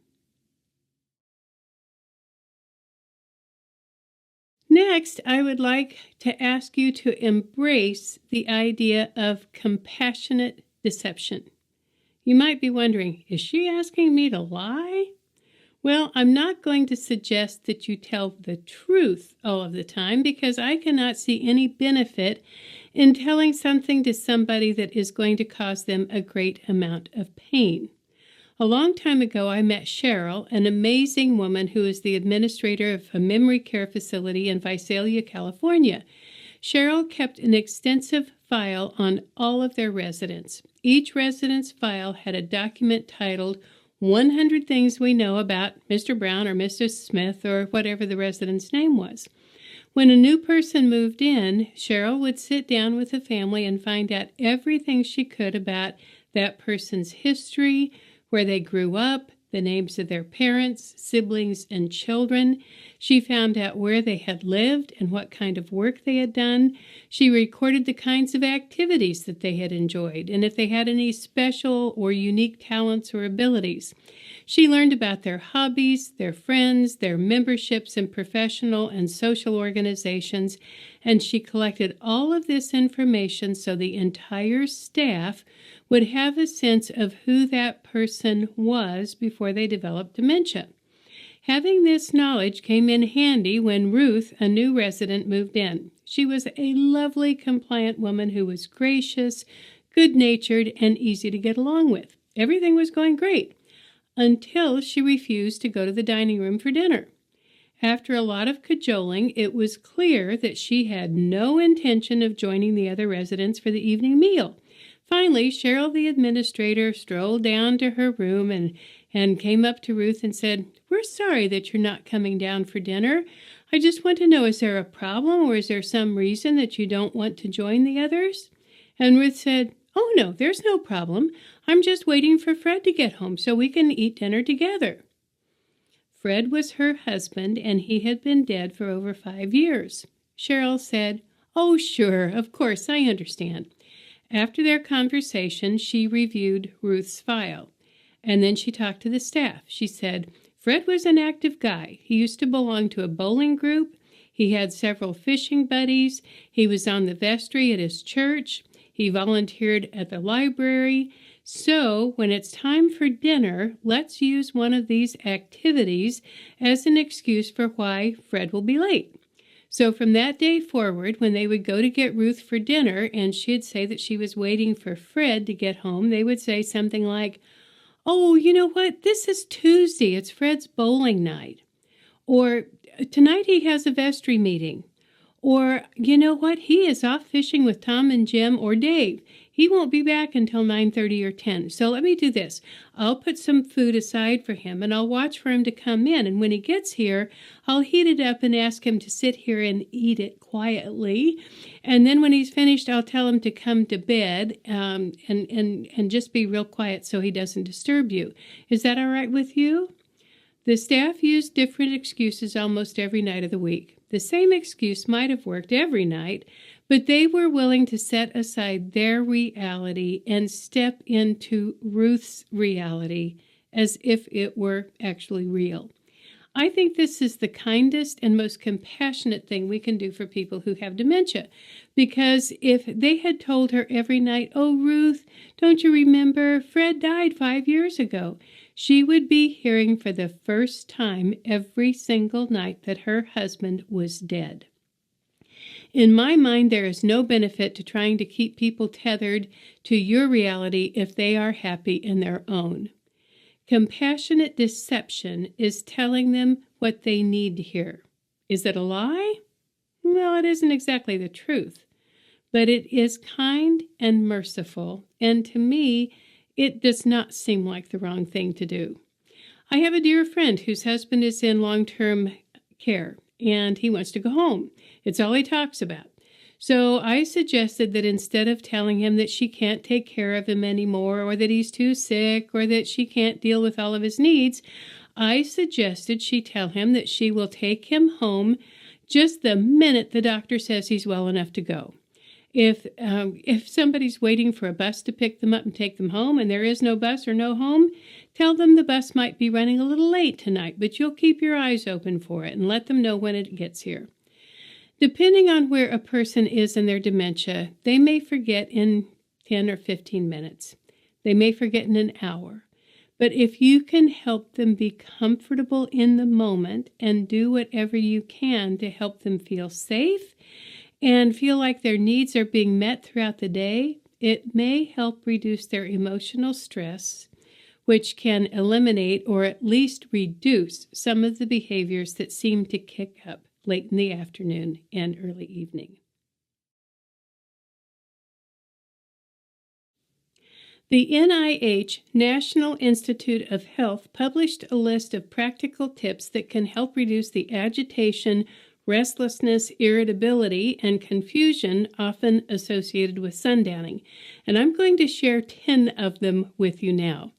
Next, I would like to ask you to embrace the idea of compassionate deception. You might be wondering, is she asking me to lie? Well, I'm not going to suggest that you tell the truth all of the time because I cannot see any benefit in telling something to somebody that is going to cause them a great amount of pain. A long time ago, I met Cheryl, an amazing woman who is the administrator of a memory care facility in Visalia, California. Cheryl kept an extensive file on all of their residents. Each resident's file had a document titled 100 Things We Know About Mr. Brown or Mrs. Smith or whatever the resident's name was. When a new person moved in, Cheryl would sit down with the family and find out everything she could about that person's history, where they grew up, the names of their parents, siblings, and children. She found out where they had lived and what kind of work they had done. She recorded the kinds of activities that they had enjoyed and if they had any special or unique talents or abilities. She learned about their hobbies, their friends, their memberships in professional and social organizations, and she collected all of this information so the entire staff would have a sense of who that person was before they developed dementia. Having this knowledge came in handy when Ruth, a new resident, moved in. She was a lovely, compliant woman who was gracious, good-natured, and easy to get along with. Everything was going great until she refused to go to the dining room for dinner. After a lot of cajoling, it was clear that she had no intention of joining the other residents for the evening meal. Finally, Cheryl, the administrator, strolled down to her room and came up to Ruth and said, "We're sorry that you're not coming down for dinner. I just want to know, is there a problem or is there some reason that you don't want to join the others?" And Ruth said, "Oh, no, there's no problem. I'm just waiting for Fred to get home so we can eat dinner together." Fred was her husband, and he had been dead for over 5 years. Cheryl said, "Oh, sure, of course, I understand." After their conversation, she reviewed Ruth's file, and then she talked to the staff. She said, "Fred was an active guy. He used to belong to a bowling group. He had several fishing buddies. He was on the vestry at his church. He volunteered at the library. So when it's time for dinner, let's use one of these activities as an excuse for why Fred will be late." So from that day forward, when they would go to get Ruth for dinner and she'd say that she was waiting for Fred to get home, they would say something like, "Oh, you know what? This is Tuesday. It's Fred's bowling night." Or, "Tonight he has a vestry meeting." Or, "You know what? He is off fishing with Tom and Jim or Dave. He won't be back until 9:30 or 10. So let me do this. I'll put some food aside for him, and I'll watch for him to come in. And when he gets here, I'll heat it up and ask him to sit here and eat it quietly. And then when he's finished, I'll tell him to come to bed and just be real quiet so he doesn't disturb you. Is that all right with you?" The staff used different excuses almost every night of the week. The same excuse might have worked every night, but they were willing to set aside their reality and step into Ruth's reality as if it were actually real. I think this is the kindest and most compassionate thing we can do for people who have dementia, because if they had told her every night, "Oh, Ruth, don't you remember Fred died 5 years ago?" she would be hearing for the first time every single night that her husband was dead. In my mind, there is no benefit to trying to keep people tethered to your reality if they are happy in their own. Compassionate deception is telling them what they need to hear. Is it a lie? Well, it isn't exactly the truth, but it is kind and merciful, and to me, it does not seem like the wrong thing to do. I have a dear friend whose husband is in long-term care, and he wants to go home. It's all he talks about. So I suggested that instead of telling him that she can't take care of him anymore, or that he's too sick, or that she can't deal with all of his needs, I suggested she tell him that she will take him home just the minute the doctor says he's well enough to go. If somebody's waiting for a bus to pick them up and take them home, and there is no bus or no home, tell them the bus might be running a little late tonight, but you'll keep your eyes open for it and let them know when it gets here. Depending on where a person is in their dementia, they may forget in 10 or 15 minutes. They may forget in an hour. But if you can help them be comfortable in the moment and do whatever you can to help them feel safe and feel like their needs are being met throughout the day, it may help reduce their emotional stress, which can eliminate or at least reduce some of the behaviors that seem to kick up late in the afternoon and early evening. The NIH, National Institute of Health, published a list of practical tips that can help reduce the agitation, restlessness, irritability, and confusion often associated with sundowning. And I'm going to share 10 of them with you now.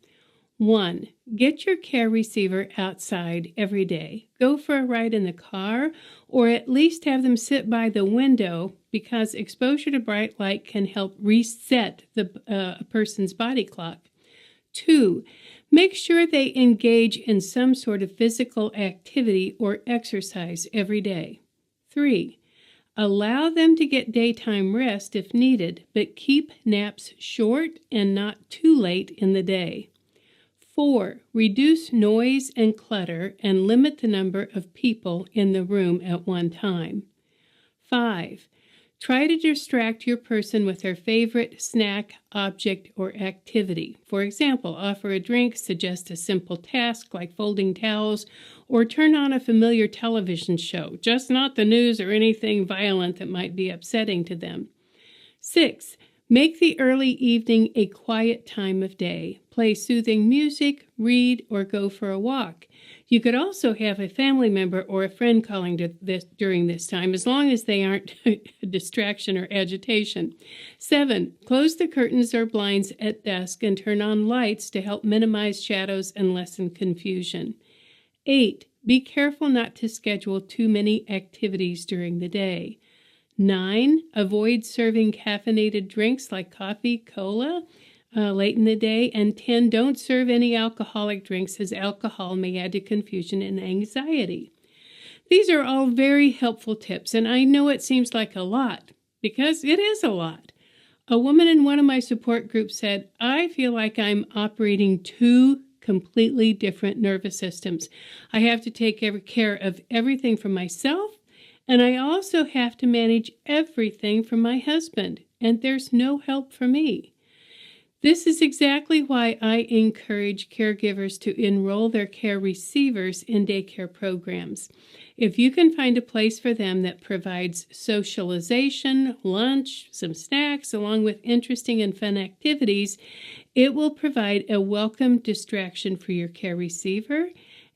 1. Get your care receiver outside every day. Go for a ride in the car, or at least have them sit by the window, because exposure to bright light can help reset a person's body clock. 2. Make sure they engage in some sort of physical activity or exercise every day. 3. Allow them to get daytime rest if needed, but keep naps short and not too late in the day. 4. Reduce noise and clutter and limit the number of people in the room at one time. 5. Try to distract your person with their favorite snack, object, or activity. For example, offer a drink, suggest a simple task like folding towels, or turn on a familiar television show, just not the news or anything violent that might be upsetting to them. 6. Make the early evening a quiet time of day. Play soothing music, read, or go for a walk. You could also have a family member or a friend calling during this time, as long as they aren't a distraction or agitation. 7. Close the curtains or blinds at dusk and turn on lights to help minimize shadows and lessen confusion. 8. Be careful not to schedule too many activities during the day. 9. Avoid serving caffeinated drinks like coffee, cola, late in the day. And 10. Don't serve any alcoholic drinks, as alcohol may add to confusion and anxiety. These are all very helpful tips, and I know it seems like a lot, because it is a lot. A woman in one of my support groups said, I feel like I'm operating two completely different nervous systems. I have to take care of everything for myself, and I also have to manage everything for my husband, and there's no help for me. This is exactly why I encourage caregivers to enroll their care receivers in daycare programs. If you can find a place for them that provides socialization, lunch, some snacks, along with interesting and fun activities, it will provide a welcome distraction for your care receiver,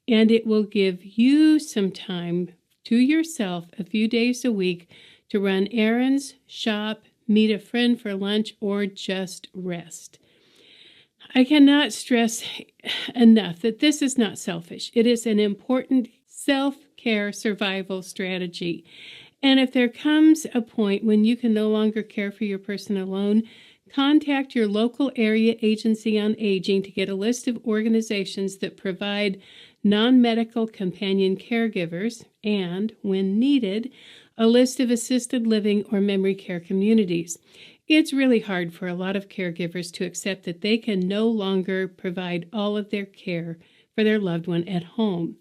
and it will give you some time to yourself a few days a week to run errands, shop, meet a friend for lunch, or just rest. I cannot stress enough that this is not selfish. It is an important self-care survival strategy. And if there comes a point when you can no longer care for your person alone, contact your local area agency on aging to get a list of organizations that provide non-medical companion caregivers and, when needed, a list of assisted living or memory care communities. It's really hard for a lot of caregivers to accept that they can no longer provide all of their care for their loved one at home.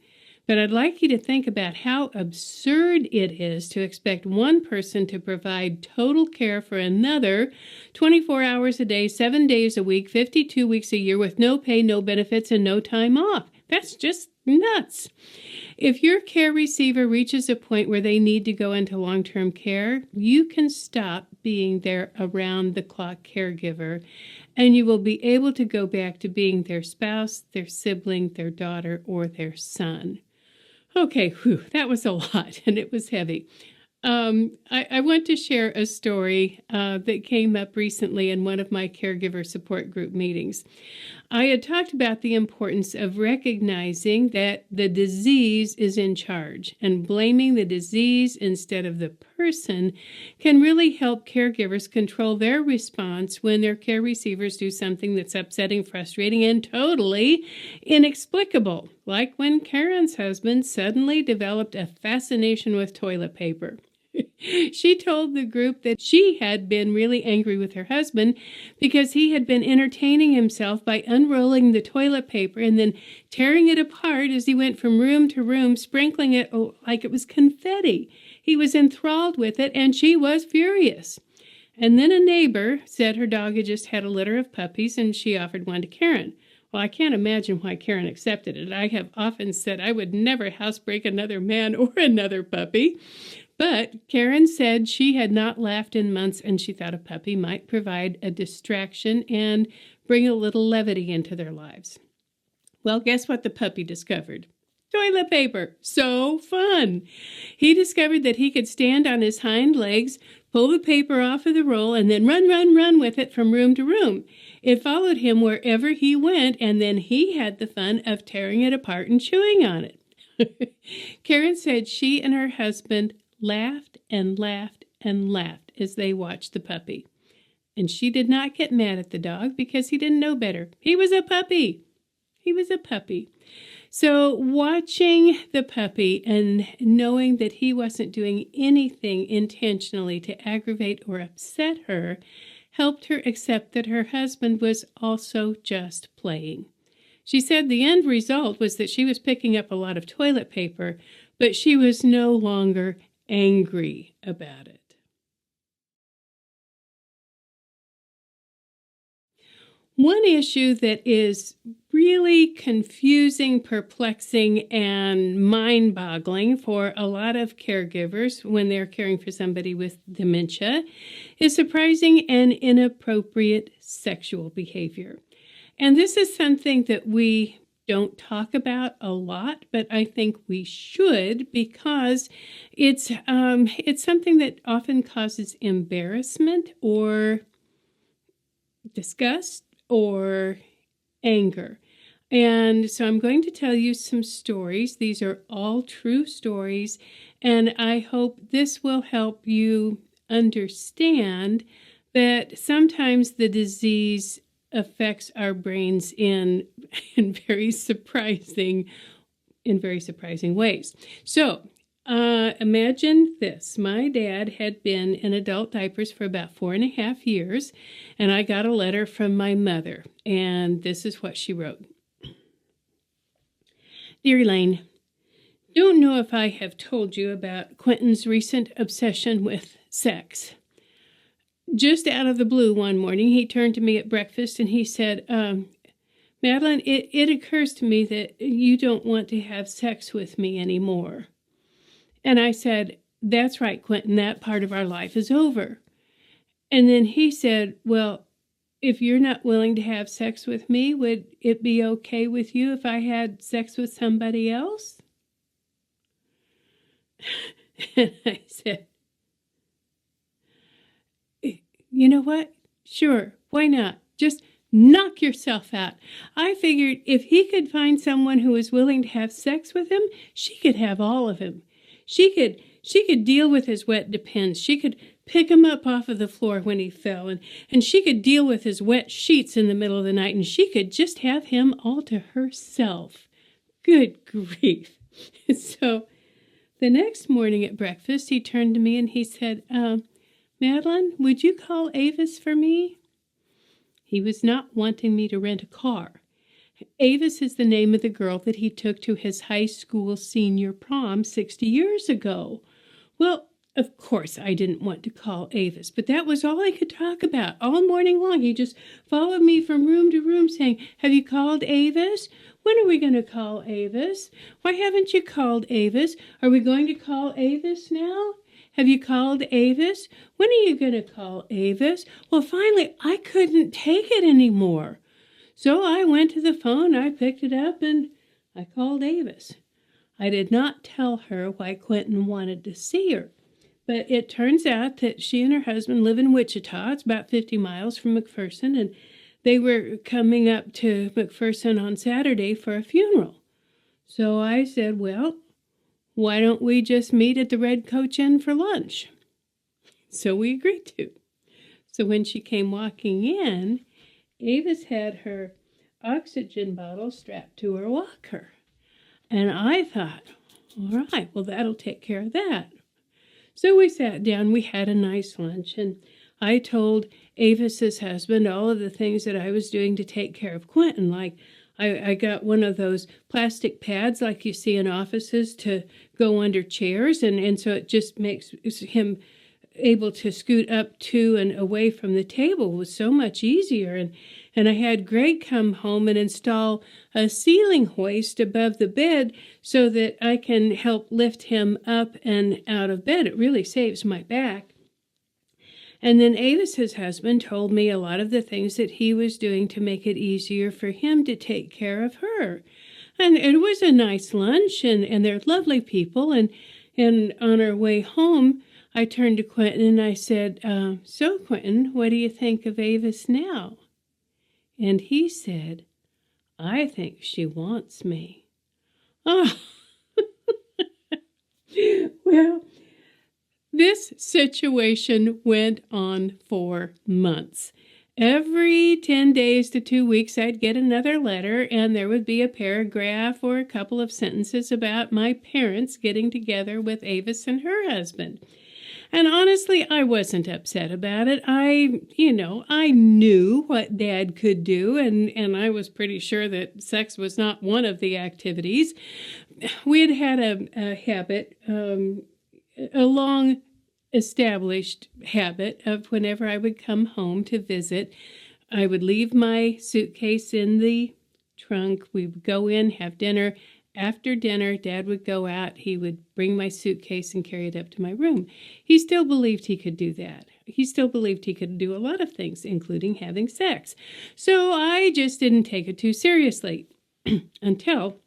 But I'd like you to think about how absurd it is to expect one person to provide total care for another 24 hours a day, 7 days a week, 52 weeks a year with no pay, no benefits, and no time off. That's just nuts. If your care receiver reaches a point where they need to go into long-term care, you can stop being their around-the-clock caregiver, and you will be able to go back to being their spouse, their sibling, their daughter, or their son. Okay, that was a lot, and it was heavy. I want to share a story that came up recently in one of my caregiver support group meetings. I had talked about the importance of recognizing that the disease is in charge, and blaming the disease instead of the person can really help caregivers control their response when their care receivers do something that's upsetting, frustrating, and totally inexplicable, like when Karen's husband suddenly developed a fascination with toilet paper. She told the group that she had been really angry with her husband because he had been entertaining himself by unrolling the toilet paper and then tearing it apart as he went from room to room, sprinkling it like it was confetti. He was enthralled with it, and she was furious. And then a neighbor said her dog had just had a litter of puppies, and she offered one to Karen. Well, I can't imagine why Karen accepted it. I have often said I would never housebreak another man or another puppy. But Karen said she had not laughed in months, and she thought a puppy might provide a distraction and bring a little levity into their lives. Well, guess what the puppy discovered? Toilet paper. So fun. He discovered that he could stand on his hind legs, pull the paper off of the roll, and then run with it from room to room. It followed him wherever he went, and then he had the fun of tearing it apart and chewing on it. Karen said she and her husband laughed and laughed and laughed as they watched the puppy. And she did not get mad at the dog because he didn't know better. He was a puppy. He was a puppy. So watching the puppy and knowing that he wasn't doing anything intentionally to aggravate or upset her helped her accept that her husband was also just playing. She said the end result was that she was picking up a lot of toilet paper, but she was no longer angry about it. One issue that is really confusing, perplexing, and mind-boggling for a lot of caregivers when they're caring for somebody with dementia is surprising and inappropriate sexual behavior. And this is something that we don't talk about a lot, but I think we should, because it's something that often causes embarrassment or disgust or anger. And so I'm going to tell you some stories. These are all true stories, and I hope this will help you understand that sometimes the disease affects our brains in very surprising ways. So imagine this. My dad had been in adult diapers for about 4.5 years, and I got a letter from my mother, and this is what she wrote. Dear Elaine, don't know if I have told you about Quentin's recent obsession with sex. Just out of the blue one morning, he turned to me at breakfast and he said, Madeline, it occurs to me that you don't want to have sex with me anymore. And I said, that's right, Quentin, that part of our life is over. And then he said, well, if you're not willing to have sex with me, would it be okay with you if I had sex with somebody else? And I said, you know what? Sure, why not? Just knock yourself out. I figured if he could find someone who was willing to have sex with him, she could have all of him. She could deal with his wet depends. She could pick him up off of the floor when he fell, and she could deal with his wet sheets in the middle of the night, and she could just have him all to herself. Good grief. So the next morning at breakfast, he turned to me and he said, Madeline, would you call Avis for me? He was not wanting me to rent a car. Avis is the name of the girl that he took to his high school senior prom 60 years ago. Well, of course I didn't want to call Avis, but that was all I could talk about all morning long. He just followed me from room to room saying, have you called Avis? When are we going to call Avis? Why haven't you called Avis? Are we going to call Avis now? Have you called Avis? When are you going to call Avis? Well, finally, I couldn't take it anymore. So I went to the phone, I picked it up, and I called Avis. I did not tell her why Quentin wanted to see her, but it turns out that she and her husband live in Wichita. It's about 50 miles from McPherson, and they were coming up to McPherson on Saturday for a funeral. So I said, well, why don't we just meet at the Red Coach Inn for lunch? So we agreed to. So when she came walking in, Avis had her oxygen bottle strapped to her walker. And I thought, all right, well, that'll take care of that. So we sat down, we had a nice lunch, and I told Avis's husband all of the things that I was doing to take care of Quentin, like I got one of those plastic pads like you see in offices to go under chairs, and so it just makes him able to scoot up to and away from the table was so much easier. And I had Greg come home and install a ceiling hoist above the bed so that I can help lift him up and out of bed. It really saves my back. And then Avis's husband told me a lot of the things that he was doing to make it easier for him to take care of her. And it was a nice lunch, and they're lovely people. And on our way home, I turned to Quentin and I said, so Quentin, what do you think of Avis now? And he said, I think she wants me. Oh, well, this situation went on for months. Every 10 days to 2 weeks, I'd get another letter, and there would be a paragraph or a couple of sentences about my parents getting together with Avis and her husband. And honestly, I wasn't upset about it. I knew what Dad could do, and I was pretty sure that sex was not one of the activities. We had a habit, a long established habit of whenever I would come home to visit, I would leave my suitcase in the trunk. We would go in, have dinner. After dinner, Dad would go out. He would bring my suitcase and carry it up to my room. He still believed he could do that. He still believed he could do a lot of things, including having sex. So I just didn't take it too seriously until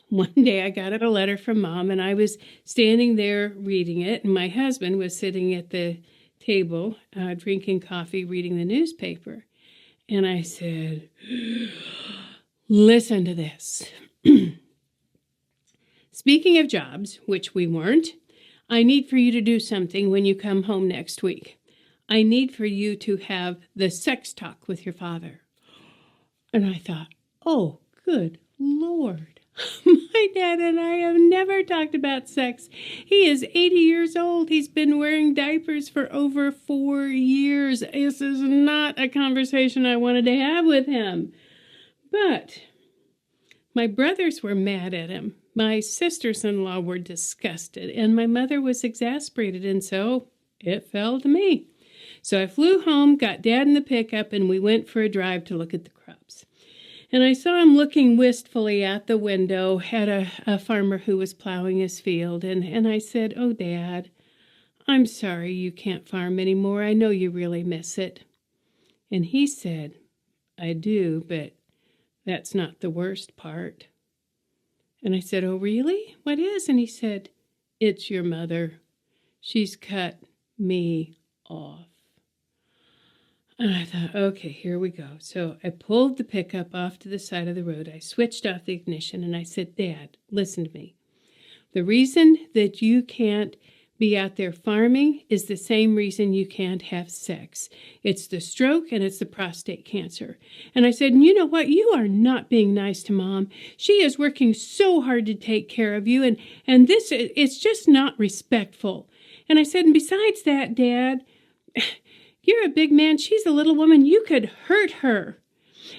one day I got a letter from Mom, and I was standing there reading it, and my husband was sitting at the table drinking coffee, reading the newspaper. And I said, listen to this. Speaking of jobs, which we weren't, I need for you to do something when you come home next week. I need for you to have the sex talk with your father. And I thought, oh, good Lord. My dad and I have never talked about sex. He is 80 years old. He's been wearing diapers for over 4 years. This is not a conversation I wanted to have with him. But my brothers were mad at him. My sisters-in-law were disgusted, and my mother was exasperated, and so it fell to me. So I flew home, got Dad in the pickup, and we went for a drive to look at the crops. And I saw him looking wistfully out the window at a farmer who was plowing his field, and I said, oh, Dad, I'm sorry you can't farm anymore. I know you really miss it. And he said, I do, but that's not the worst part. And I said, oh, really? What is? And he said, it's your mother. She's cut me off. And I thought, okay, here we go. So I pulled the pickup off to the side of the road. I switched off the ignition and I said, Dad, listen to me. The reason that you can't be out there farming is the same reason you can't have sex. It's the stroke and it's the prostate cancer. And I said, and you know what? You are not being nice to Mom. She is working so hard to take care of you, and this, it's just not respectful. And I said, and besides that, Dad, you're a big man. She's a little woman. You could hurt her.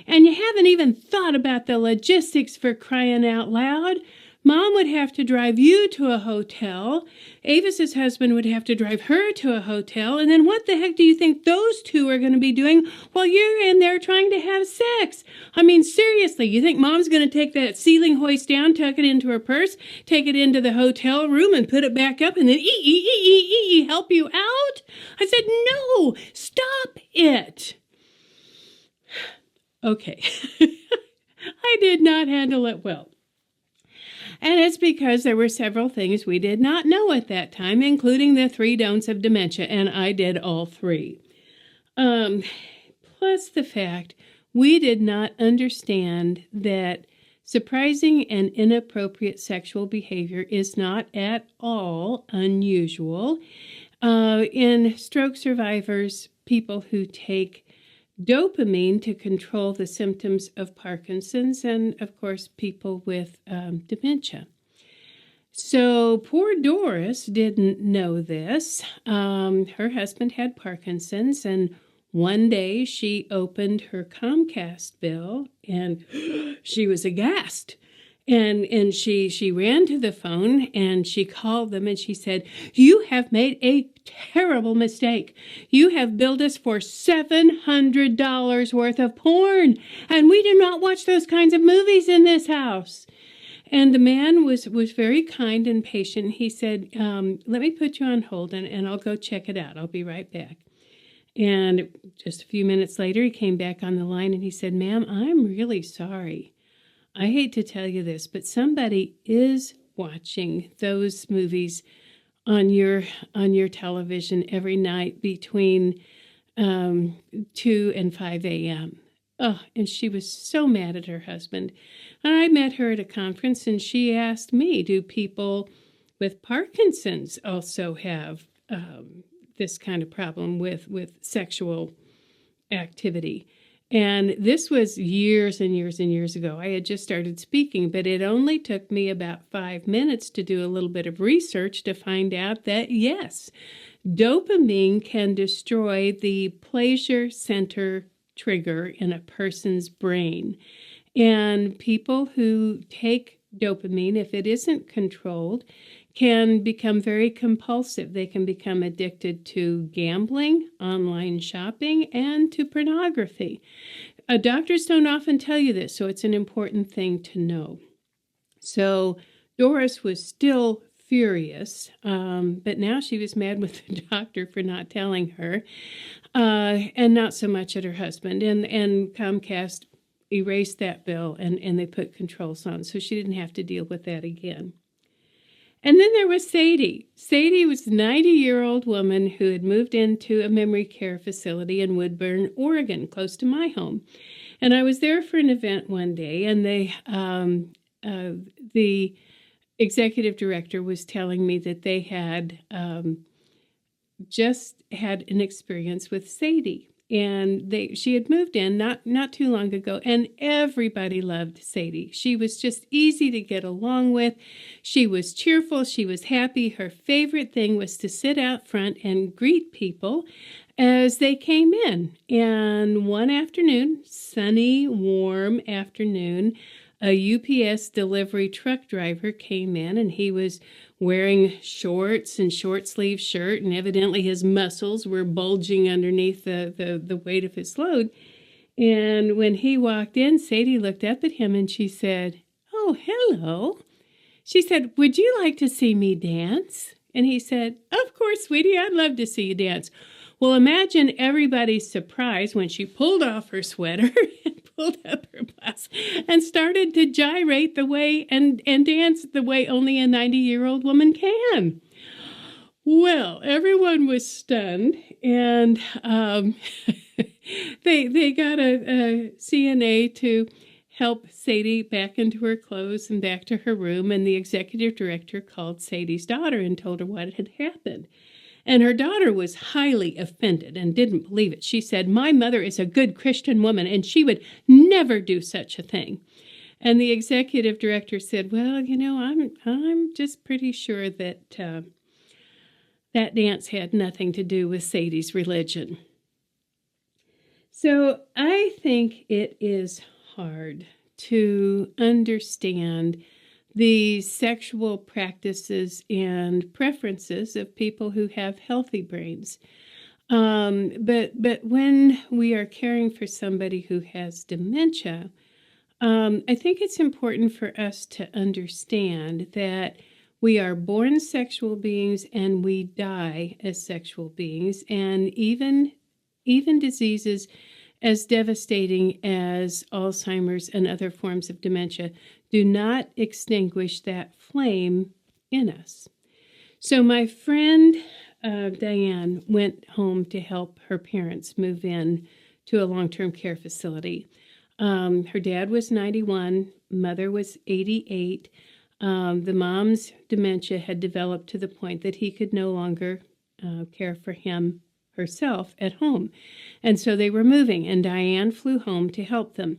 And you haven't even thought about the logistics, for crying out loud. Mom would have to drive you to a hotel. Avis's husband would have to drive her to a hotel. And then what the heck do you think those two are going to be doing while you're in there trying to have sex? I mean, seriously, you think Mom's going to take that ceiling hoist down, tuck it into her purse, take it into the hotel room and put it back up and then help you out? I said, no, stop it. Okay. I did not handle it well. And it's because there were several things we did not know at that time, including the 3 don'ts of dementia, and I did all 3. Plus the fact we did not understand that surprising and inappropriate sexual behavior is not at all unusual. In stroke survivors, people who take dopamine to control the symptoms of Parkinson's, and of course people with dementia. So poor Doris didn't know this. Her husband had Parkinson's, and one day she opened her Comcast bill and she was aghast. And she ran to the phone and she called them and she said, you have made a terrible mistake. You have billed us for $700 worth of porn, and we do not watch those kinds of movies in this house. And the man was very kind and patient. He said, let me put you on hold and I'll go check it out. I'll be right back. And just a few minutes later, he came back on the line and he said, ma'am, I'm really sorry. I hate to tell you this, but somebody is watching those movies on your television every night between 2 and 5 a.m. Oh, and she was so mad at her husband. And I met her at a conference, and she asked me, do people with Parkinson's also have this kind of problem with sexual activity? And this was years and years and years ago. I had just started speaking, but it only took me about 5 minutes to do a little bit of research to find out that, yes, dopamine can destroy the pleasure center trigger in a person's brain. And people who take dopamine, if it isn't controlled, can become very compulsive. They can become addicted to gambling, online shopping, and to pornography. Doctors don't often tell you this, so it's an important thing to know. So Doris was still furious, but now she was mad with the doctor for not telling her, and not so much at her husband. And Comcast erased that bill, and they put controls on, so she didn't have to deal with that again. And then there was Sadie. Sadie was a 90-year-old woman who had moved into a memory care facility in Woodburn, Oregon, close to my home. And I was there for an event one day, and the executive director was telling me that they had just had an experience with Sadie. And she had moved in not too long ago, and everybody loved Sadie. She was just easy to get along with. She was cheerful. She was happy. Her favorite thing was to sit out front and greet people as they came in. And one afternoon, sunny, warm afternoon, a UPS delivery truck driver came in, and he was wearing shorts and short-sleeve shirt, and evidently his muscles were bulging underneath the weight of his load. And when he walked in, Sadie looked up at him and she said, "Oh, hello." She said, "Would you like to see me dance?" And he said, "Of course, sweetie, I'd love to see you dance." Well, imagine everybody's surprise when she pulled off her sweater and pulled up her blouse and started to gyrate the way and dance the way only a 90-year-old woman can. Well, everyone was stunned, and they got a CNA to help Sadie back into her clothes and back to her room, and the executive director called Sadie's daughter and told her what had happened. And her daughter was highly offended and didn't believe it. She said, "My mother is a good Christian woman, and she would never do such a thing." And the executive director said, "Well, I'm just pretty sure that that dance had nothing to do with Sadie's religion." So I think it is hard to understand the sexual practices and preferences of people who have healthy brains. But when we are caring for somebody who has dementia, I think it's important for us to understand that we are born sexual beings and we die as sexual beings, and even diseases as devastating as Alzheimer's and other forms of dementia do not extinguish that flame in us. So my friend Diane went home to help her parents move in to a long-term care facility. Her dad was 91, mother was 88. The mom's dementia had developed to the point that he could no longer care for herself at home. And so they were moving, and Diane flew home to help them.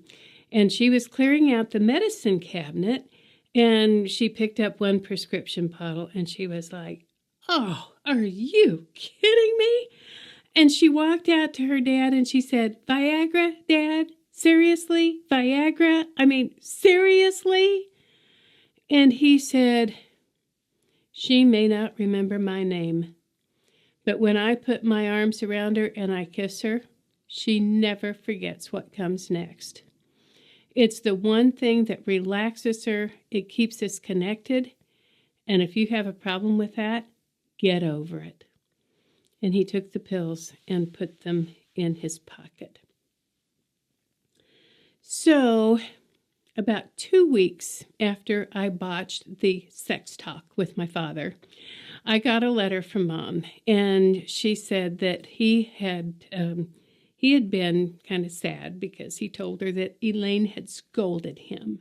And she was clearing out the medicine cabinet, and she picked up one prescription bottle, and she was like, "Oh, are you kidding me?" And she walked out to her dad, and she said, "Viagra, Dad? Seriously? Viagra? I mean, seriously?" And he said, "She may not remember my name, but when I put my arms around her and I kiss her, she never forgets what comes next. It's the one thing that relaxes her. It keeps us connected. And if you have a problem with that, get over it." And he took the pills and put them in his pocket. So about 2 weeks after I botched the sex talk with my father, I got a letter from Mom, and she said that he had been kind of sad because he told her that Elaine had scolded him.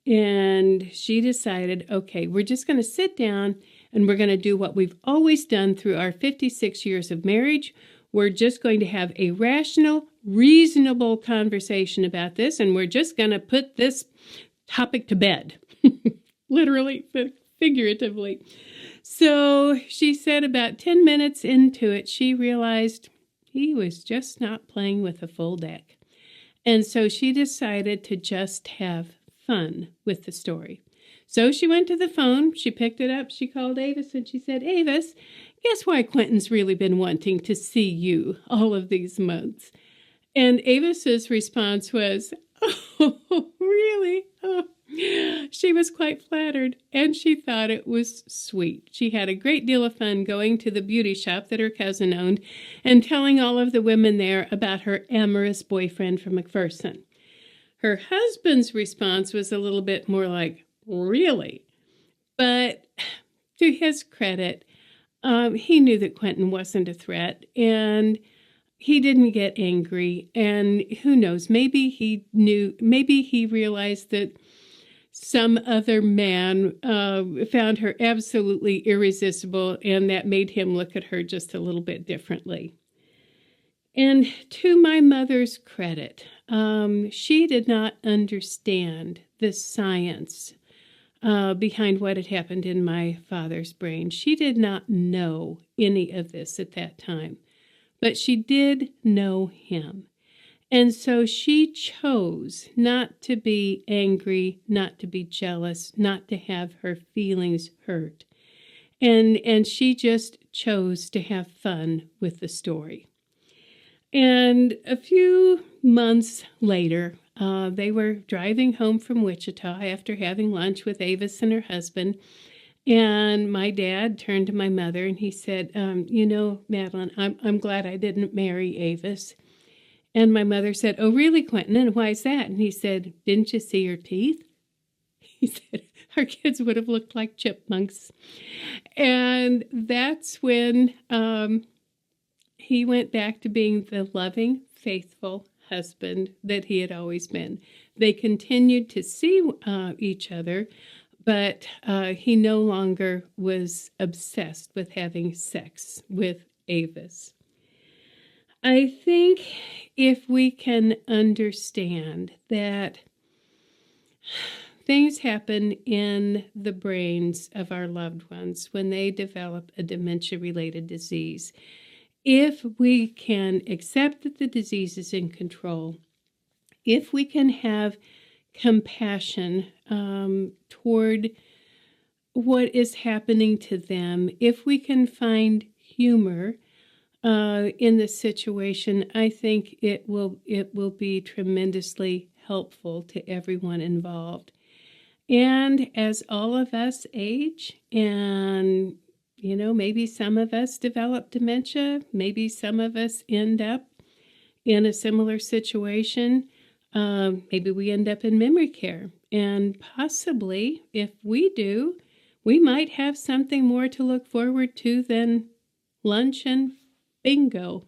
And she decided, okay, we're just going to sit down and we're going to do what we've always done through our 56 years of marriage. We're just going to have a rational, reasonable conversation about this, and we're just going to put this topic to bed, literally, figuratively. So she said about 10 minutes into it, she realized he was just not playing with a full deck. And so she decided to just have fun with the story. So she went to the phone, she picked it up, she called Avis, and she said, Avis, guess why Quentin's really been wanting to see you all of these months? And Avis's response was, oh, really? Oh. She was quite flattered, and she thought it was sweet. She had a great deal of fun going to the beauty shop that her cousin owned and telling all of the women there about her amorous boyfriend from McPherson. Her husband's response was a little bit more like, really? But to his credit, he knew that Quentin wasn't a threat, and he didn't get angry. And who knows, maybe he realized that some other man found her absolutely irresistible, and that made him look at her just a little bit differently. And to my mother's credit, she did not understand the science behind what had happened in my father's brain. She did not know any of this at that time, but she did know him. And so she chose not to be angry, not to be jealous, not to have her feelings hurt. And she just chose to have fun with the story. And a few months later, they were driving home from Wichita after having lunch with Avis and her husband. And my dad turned to my mother and he said, Madeline, I'm glad I didn't marry Avis. And my mother said, oh, really, Quentin? And why is that? And he said, didn't you see her teeth? He said, our kids would have looked like chipmunks. And that's when he went back to being the loving, faithful husband that he had always been. They continued to see each other, but he no longer was obsessed with having sex with Avis. I think if we can understand that things happen in the brains of our loved ones when they develop a dementia-related disease, if we can accept that the disease is in control, if we can have compassion toward what is happening to them, if we can find humor in the situation, I think it will be tremendously helpful to everyone involved. And as all of us age, and maybe some of us develop dementia, maybe some of us end up in a similar situation, maybe we end up in memory care, and possibly if we do, we might have something more to look forward to than lunch and bingo.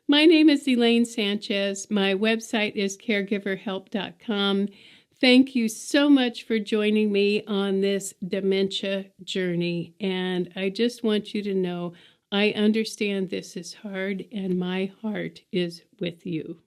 My name is Elaine Sanchez. My website is caregiverhelp.com. Thank you so much for joining me on this dementia journey. And I just want you to know I understand this is hard and my heart is with you.